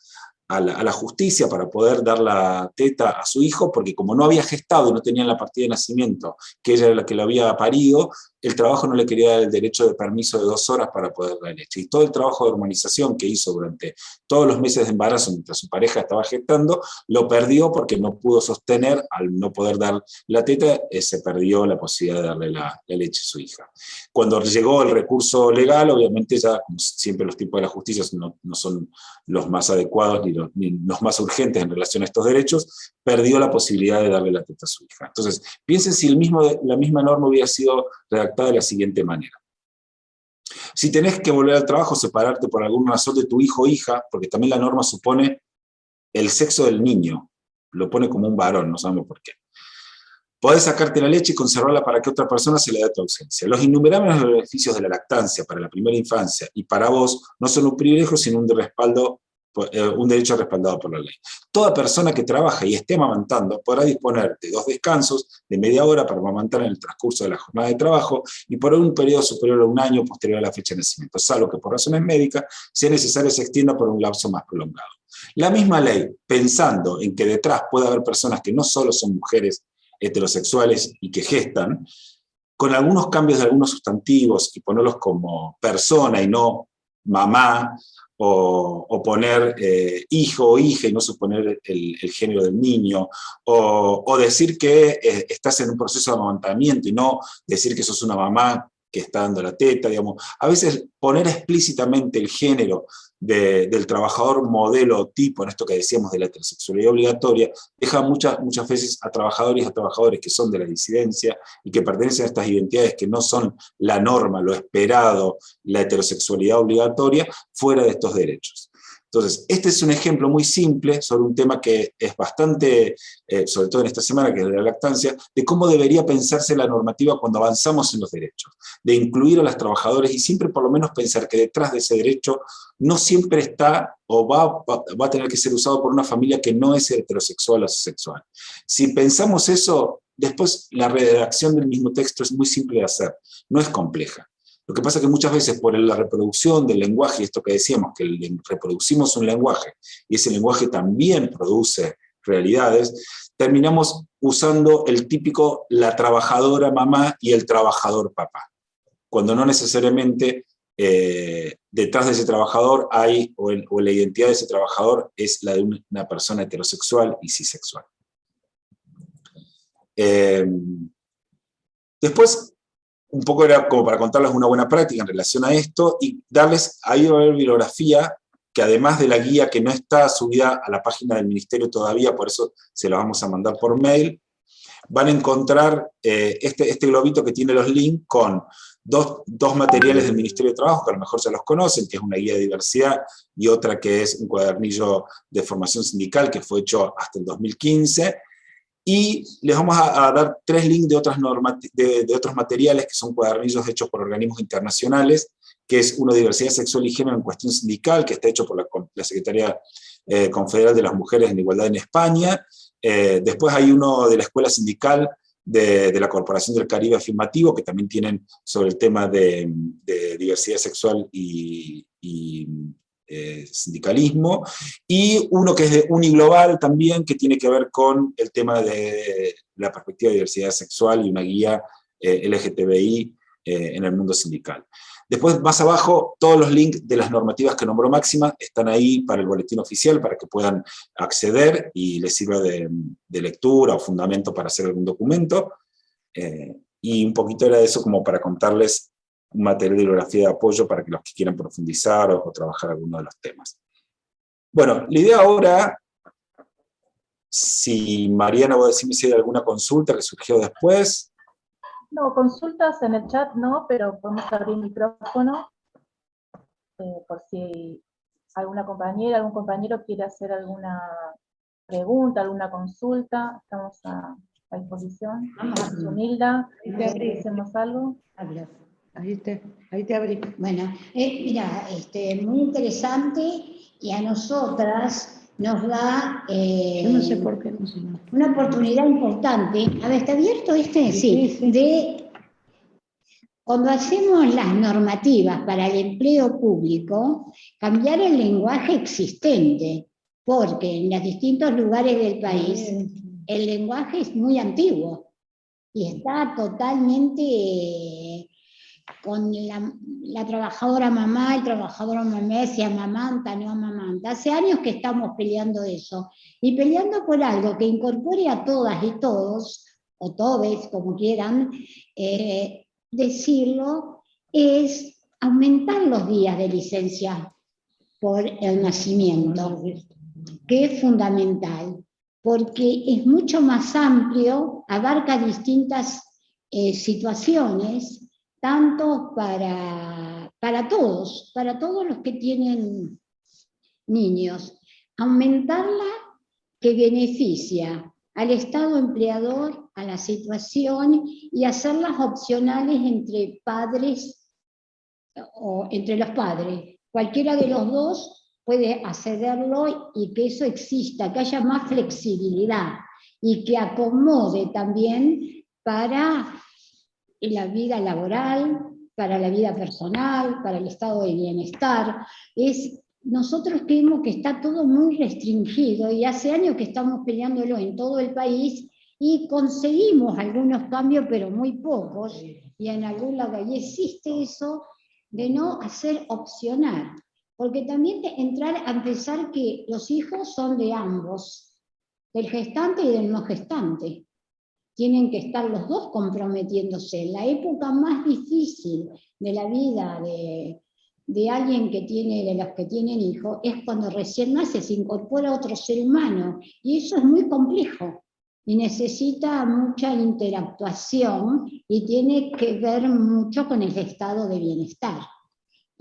la justicia para poder dar la teta a su hijo, porque como no había gestado y no tenían la partida de nacimiento, que ella era la que lo había parido, el trabajo no le quería dar el derecho de permiso de 2 horas para poder dar leche. Y todo el trabajo de hormonización que hizo durante todos los meses de embarazo mientras su pareja estaba gestando, lo perdió porque no pudo sostener, al no poder dar la teta, se perdió la posibilidad de darle la leche a su hija. Cuando llegó el recurso legal, obviamente ya, como siempre los tiempos de la justicia no son los más adecuados ni los más urgentes en relación a estos derechos, perdió la posibilidad de darle la teta a su hija. Entonces, piensen si la misma norma hubiera sido redactada de la siguiente manera. Si tenés que volver al trabajo, separarte por alguna razón de tu hijo o hija, porque también la norma supone el sexo del niño, lo pone como un varón, no sabemos por qué. Podés sacarte la leche y conservarla para que otra persona se le dé tu ausencia. Los innumerables beneficios de la lactancia para la primera infancia y para vos no son un privilegio, sino un derecho respaldado por la ley. Toda persona que trabaja y esté amamantando podrá disponer de 2 descansos de media hora para amamantar en el transcurso de la jornada de trabajo y por un periodo superior a un año posterior a la fecha de nacimiento, salvo que por razones médicas sea necesario se extienda por un lapso más prolongado. La misma ley, pensando en que detrás puede haber personas que no solo son mujeres heterosexuales y que gestan, con algunos cambios de algunos sustantivos y ponerlos como persona y no mamá, o poner hijo o hija y no suponer el género del niño, o decir que estás en un proceso de amamantamiento y no decir que sos una mamá que está dando la teta, digamos. A veces poner explícitamente el género del trabajador modelo o tipo, en esto que decíamos de la heterosexualidad obligatoria, deja muchas veces a trabajadores y a trabajadores que son de la disidencia y que pertenecen a estas identidades que no son la norma, lo esperado, la heterosexualidad obligatoria, fuera de estos derechos. Entonces, este es un ejemplo muy simple sobre un tema que es bastante, sobre todo en esta semana, que es de la lactancia, de cómo debería pensarse la normativa cuando avanzamos en los derechos, de incluir a los trabajadores y siempre por lo menos pensar que detrás de ese derecho no siempre está o va a tener que ser usado por una familia que no es heterosexual o asexual. Si pensamos eso, después la redacción del mismo texto es muy simple de hacer, no es compleja. Lo que pasa es que muchas veces por la reproducción del lenguaje, y esto que decíamos, que reproducimos un lenguaje, y ese lenguaje también produce realidades, terminamos usando el típico la trabajadora mamá y el trabajador papá, cuando no necesariamente detrás de ese trabajador hay, o la identidad de ese trabajador es la de una persona heterosexual y cisexual. Después, un poco era como para contarles una buena práctica en relación a esto, y darles, ahí va a haber bibliografía, que además de la guía que no está subida a la página del Ministerio todavía, por eso se la vamos a mandar por mail, van a encontrar este globito que tiene los links con dos materiales del Ministerio de Trabajo, que a lo mejor ya los conocen, que es una guía de diversidad, y otra que es un cuadernillo de formación sindical, que fue hecho hasta el 2015, y les vamos a dar 3 links de otros materiales, que son cuadernillos hechos por organismos internacionales, que es uno de diversidad sexual y género en cuestión sindical, que está hecho por la Secretaría Confederal de las Mujeres en Igualdad en España. Después hay uno de la Escuela Sindical de la Corporación del Caribe Afirmativo, que también tienen sobre el tema de diversidad sexual y sindicalismo, y uno que es de Uniglobal también, que tiene que ver con el tema de la perspectiva de diversidad sexual y una guía LGTBI en el mundo sindical. Después, más abajo, todos los links de las normativas que nombró Máxima están ahí para el boletín oficial, para que puedan acceder y les sirva de lectura o fundamento para hacer algún documento. Y un poquito era eso como para contarles un material de bibliografía de apoyo para que los que quieran profundizar o trabajar alguno de los temas. Bueno, la idea ahora, si Mariana va a decirme si hay alguna consulta que surgió después. No, consultas en el chat no, pero podemos abrir el micrófono por si alguna compañera, algún compañero quiere hacer alguna pregunta, alguna consulta. Estamos a disposición. Sunilda, ¿hacemos algo? Ahí te abrí. Bueno, mira, muy interesante, y a nosotras nos da yo no sé por qué no, una oportunidad importante. A ver, ¿está abierto este? Sí. De cuando hacemos las normativas para el empleo público, cambiar el lenguaje existente, porque en los distintos lugares del país el lenguaje es muy antiguo y está totalmente con la trabajadora mamá, el trabajador mamá, si amamanta, no amamanta. Hace años que estamos peleando eso, y peleando por algo que incorpore a todas y todos, o todes, como quieran decirlo, es aumentar los días de licencia por el nacimiento, que es fundamental, porque es mucho más amplio, abarca distintas situaciones, tanto para todos los que tienen niños. Aumentarla, que beneficia al Estado empleador, a la situación, y hacerlas opcionales entre padres o entre los padres. Cualquiera de los dos puede accederlo, y que eso exista, que haya más flexibilidad y que acomode también para la vida laboral, para la vida personal, para el estado de bienestar. Nosotros creemos que está todo muy restringido, y hace años que estamos peleándolo en todo el país, y conseguimos algunos cambios, pero muy pocos, y en algún lado ahí existe eso de no hacer opcional, porque también entrar a pensar que los hijos son de ambos, del gestante y del no gestante. Tienen que estar los dos comprometiéndose. La época más difícil de la vida de alguien de los que tienen hijos, es cuando recién nace, se incorpora otro ser humano, y eso es muy complejo, y necesita mucha interactuación, y tiene que ver mucho con el estado de bienestar,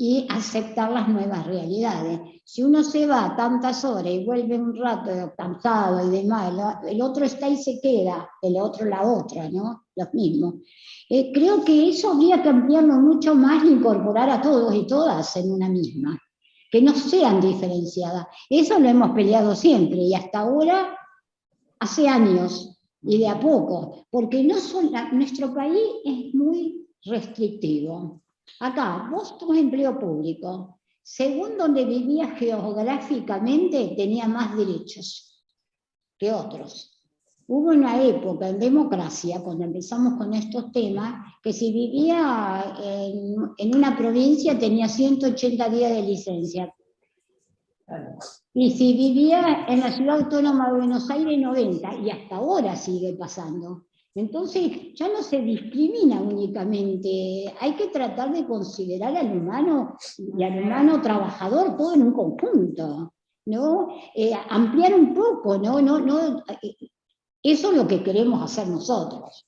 y aceptar las nuevas realidades. Si uno se va tantas horas y vuelve un rato cansado y demás, el otro está y se queda, el otro la otra, ¿no? Los mismos. Creo que eso habría que ampliarlo mucho más, e incorporar a todos y todas en una misma, que no sean diferenciadas. Eso lo hemos peleado siempre, y hasta ahora, hace años, y de a poco, porque nuestro país es muy restrictivo. Acá, vos sos empleo público, según donde vivías geográficamente, tenía más derechos que otros. Hubo una época en democracia, cuando empezamos con estos temas, que si vivía en una provincia tenía 180 días de licencia. Y si vivía en la ciudad autónoma de Buenos Aires, 90, y hasta ahora sigue pasando. Entonces ya no se discrimina únicamente, hay que tratar de considerar al humano y al humano trabajador todo en un conjunto, ¿no? Ampliar un poco, eso es lo que queremos hacer nosotros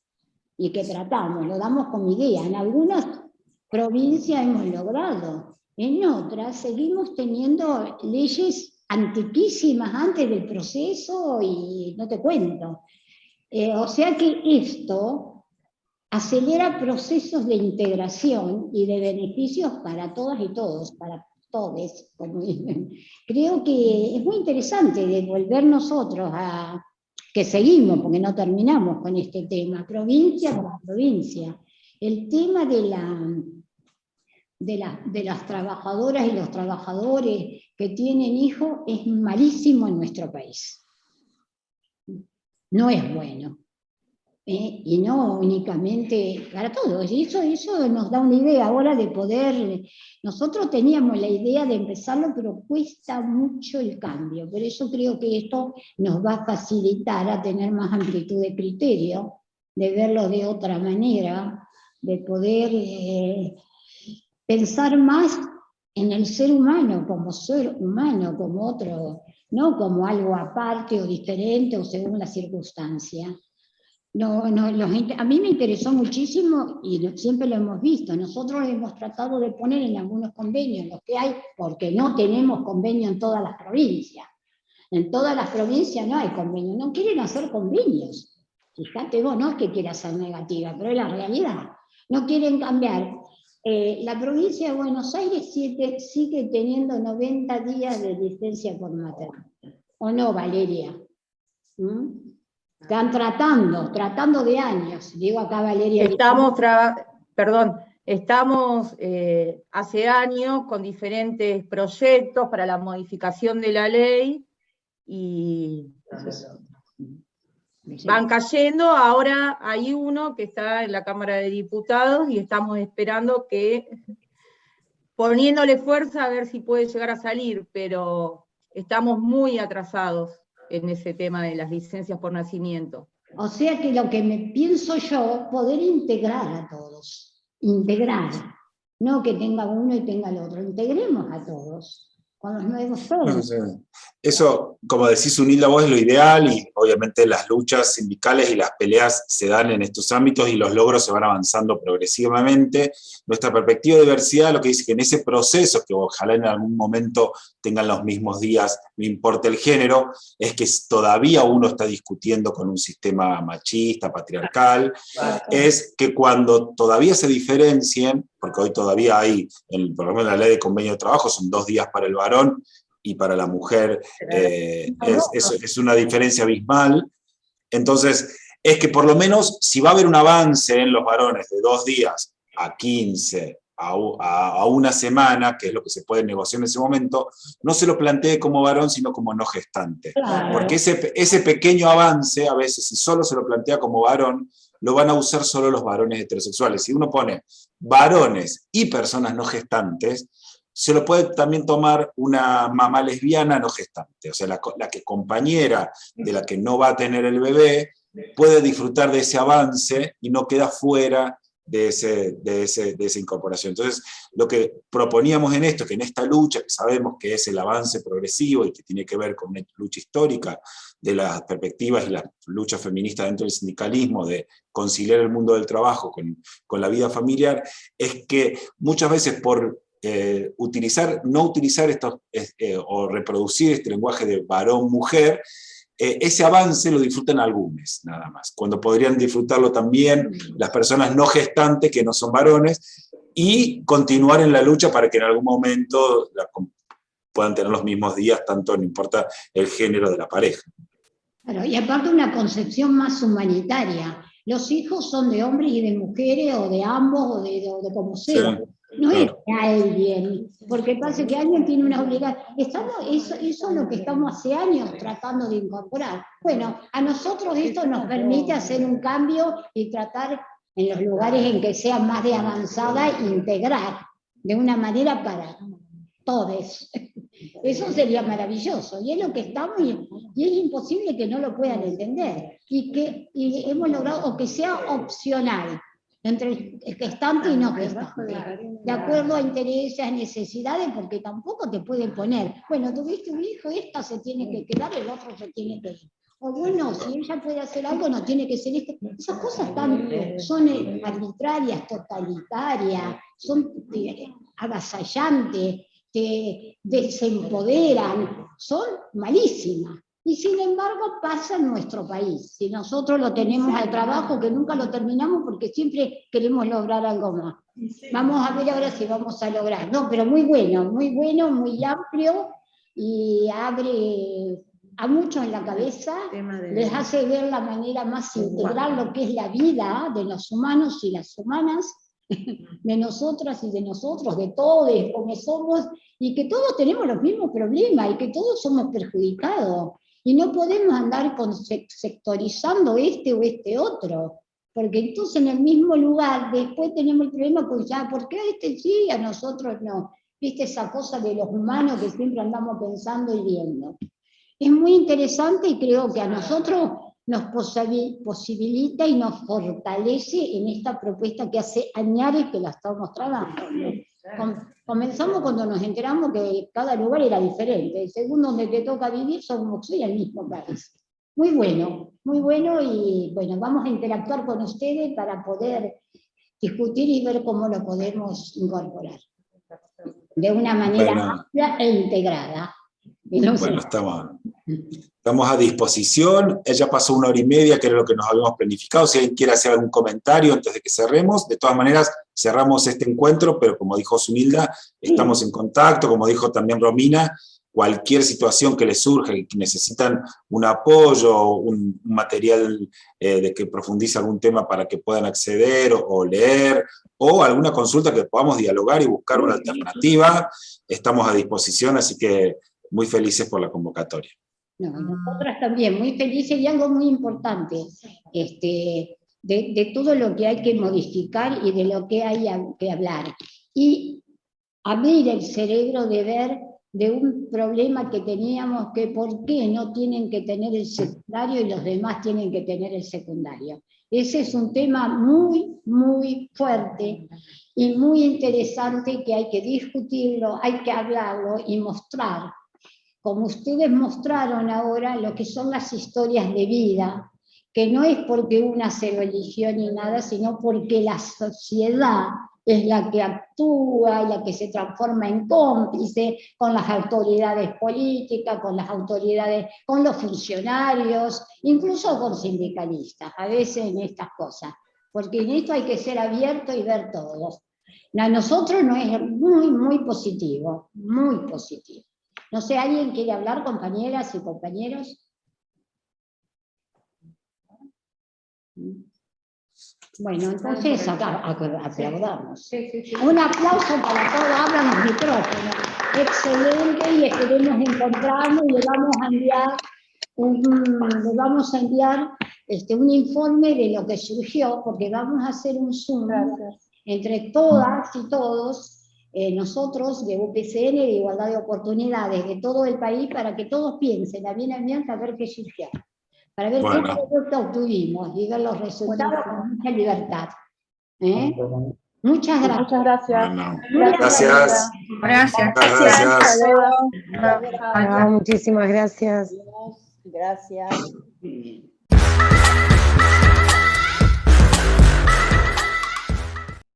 y que tratamos, lo damos como idea. En algunas provincias hemos logrado, en otras seguimos teniendo leyes antiquísimas antes del proceso y no te cuento. O sea que esto acelera procesos de integración y de beneficios para todas y todos, para todos, como dicen. Creo que es muy interesante de volver nosotros a, que seguimos, porque no terminamos con este tema, provincia por provincia. El tema de las trabajadoras y los trabajadores que tienen hijos es malísimo en nuestro país. No es bueno. Y no únicamente para todos. Y eso nos da una idea ahora de poder... Nosotros teníamos la idea de empezarlo, pero cuesta mucho el cambio. Por eso creo que esto nos va a facilitar a tener más amplitud de criterio, de verlo de otra manera, de poder pensar más en el ser humano, como ser humano, como otro, no como algo aparte o diferente o según la circunstancia. A mí me interesó muchísimo y siempre lo hemos visto. Nosotros hemos tratado de poner en algunos convenios los que hay, porque no tenemos convenio en todas las provincias. En todas las provincias no hay convenio, no quieren hacer convenios. Fíjate vos, no es que quiera ser negativa, pero es la realidad. No quieren cambiar. La provincia de Buenos Aires sigue teniendo 90 días de licencia por maternidad. ¿O no, Valeria? Están tratando de años. Digo acá, Valeria. Estamos hace años con diferentes proyectos para la modificación de la ley y van cayendo. Ahora hay uno que está en la Cámara de Diputados y estamos esperando poniéndole fuerza a ver si puede llegar a salir, pero estamos muy atrasados en ese tema de las licencias por nacimiento. O sea que lo que me pienso yo, poder integrar a todos, no que tenga uno y tenga el otro, integremos a todos, con los nuevos todos. Eso, como decís, unir la voz es lo ideal, y obviamente las luchas sindicales y las peleas se dan en estos ámbitos y los logros se van avanzando progresivamente. Nuestra perspectiva de diversidad lo que dice que en ese proceso, que ojalá en algún momento tengan los mismos días, no importa el género, es que todavía uno está discutiendo con un sistema machista, patriarcal, es que cuando todavía se diferencien, porque hoy todavía hay, por lo menos en la ley de convenio de trabajo, son 2 días para el varón y para la mujer es una diferencia abismal. Entonces, es que por lo menos si va a haber un avance en los varones de 2 días a 15, a una semana, que es lo que se puede negociar en ese momento, no se lo plantee como varón, sino como no gestante. Claro. Porque ese pequeño avance, a veces, si solo se lo plantea como varón, lo van a usar solo los varones heterosexuales. Si uno pone varones y personas no gestantes, se lo puede también tomar una mamá lesbiana no gestante, o sea, la que compañera de la que no va a tener el bebé puede disfrutar de ese avance y no queda fuera de esa incorporación. Entonces, lo que proponíamos en esto, que en esta lucha, que sabemos que es el avance progresivo y que tiene que ver con una lucha histórica de las perspectivas y las luchas feministas dentro del sindicalismo, de conciliar el mundo del trabajo con la vida familiar, es que muchas veces por no utilizar estos, o reproducir este lenguaje de varón-mujer, ese avance lo disfrutan algunos, nada más, cuando podrían disfrutarlo también las personas no gestantes, que no son varones, y continuar en la lucha para que en algún momento puedan tener los mismos días, tanto no importa el género de la pareja. Claro, y aparte una concepción más humanitaria. Los hijos son de hombres y de mujeres, o de ambos, o de como sea. Sí. No es que alguien, porque pasa que alguien tiene una obligación. Eso es lo que estamos hace años tratando de incorporar. Bueno, a nosotros esto nos permite hacer un cambio y tratar en los lugares en que sea más de avanzada, integrar de una manera para todos. Eso sería maravilloso, y es lo que estamos, y es imposible que no lo puedan entender, y hemos logrado, o que sea opcional, entre el gestante y no gestante, de acuerdo a intereses, a necesidades, porque tampoco te pueden poner, bueno, tuviste un hijo, esta se tiene que quedar, el otro se tiene que ir. O bueno, si ella puede hacer algo, no tiene que ser este. Esas cosas son arbitrarias, totalitarias, son avasallantes, te desempoderan, son malísimas. Y sin embargo pasa en nuestro país. Si nosotros lo tenemos al trabajo, que nunca lo terminamos porque siempre queremos lograr algo más. Vamos a ver ahora si vamos a lograr. No, pero muy bueno, muy amplio, y abre a muchos en la cabeza, les hace ver la manera más integral lo que es la vida de los humanos y las humanas, de nosotras y de nosotros, de todos, como somos, y que todos tenemos los mismos problemas, y que todos somos perjudicados, y no podemos andar sectorizando este o este otro, porque entonces en el mismo lugar después tenemos el problema, pues ya, ¿por qué a este sí y a nosotros no? ¿Viste esa cosa de los humanos que siempre andamos pensando y viendo? Es muy interesante, y creo que a nosotros nos posibilita y nos fortalece en esta propuesta que hace años que la estamos trabajando. Comenzamos cuando nos enteramos que cada lugar era diferente. Según donde te toca vivir, somos el mismo país. Muy bueno, y bueno, vamos a interactuar con ustedes para poder discutir y ver cómo lo podemos incorporar de una manera amplia e integrada. Bueno, estamos a disposición. Ella pasó 1 hora y media, que era lo que nos habíamos planificado. Si alguien quiere hacer algún comentario antes de que cerremos, de todas maneras cerramos este encuentro, pero como dijo Zunilda, estamos en contacto, como dijo también Romina, cualquier situación que les surja, que necesitan un apoyo, un material de que profundice algún tema para que puedan acceder o leer, o alguna consulta que podamos dialogar y buscar una alternativa, estamos a disposición, así que muy felices por la convocatoria. No, nosotras también, muy felices, y algo muy importante, de todo lo que hay que modificar y de lo que hay que hablar. Y abrir el cerebro de ver de un problema que teníamos, que por qué no tienen que tener el secundario y los demás tienen que tener el secundario. Ese es un tema muy fuerte y muy interesante, que hay que discutirlo, hay que hablarlo y mostrar, como ustedes mostraron ahora, lo que son las historias de vida, que no es porque una se lo eligió ni nada, sino porque la sociedad es la que actúa, la que se transforma en cómplice con las autoridades políticas, con las autoridades, con los funcionarios, incluso con sindicalistas, a veces en estas cosas, porque en esto hay que ser abierto y ver todos. A nosotros no es muy positivo, muy positivo. No sé, ¿alguien quiere hablar, compañeras y compañeros? Bueno, entonces acá aplaudamos. Un aplauso para todos, abran los micrófonos. Excelente, y esperemos encontrarnos, y le vamos a enviar un informe de lo que surgió, porque vamos a hacer un Zoom entre todas y todos, nosotros de UPCN, de Igualdad de Oportunidades, de todo el país, para que todos piensen a bien, a ver qué surgió. Para ver qué producto obtuvimos y ver los resultados con mucha libertad. Muchas gracias. Muchas gracias. Bueno, gracias. Muchísimas gracias. Gracias.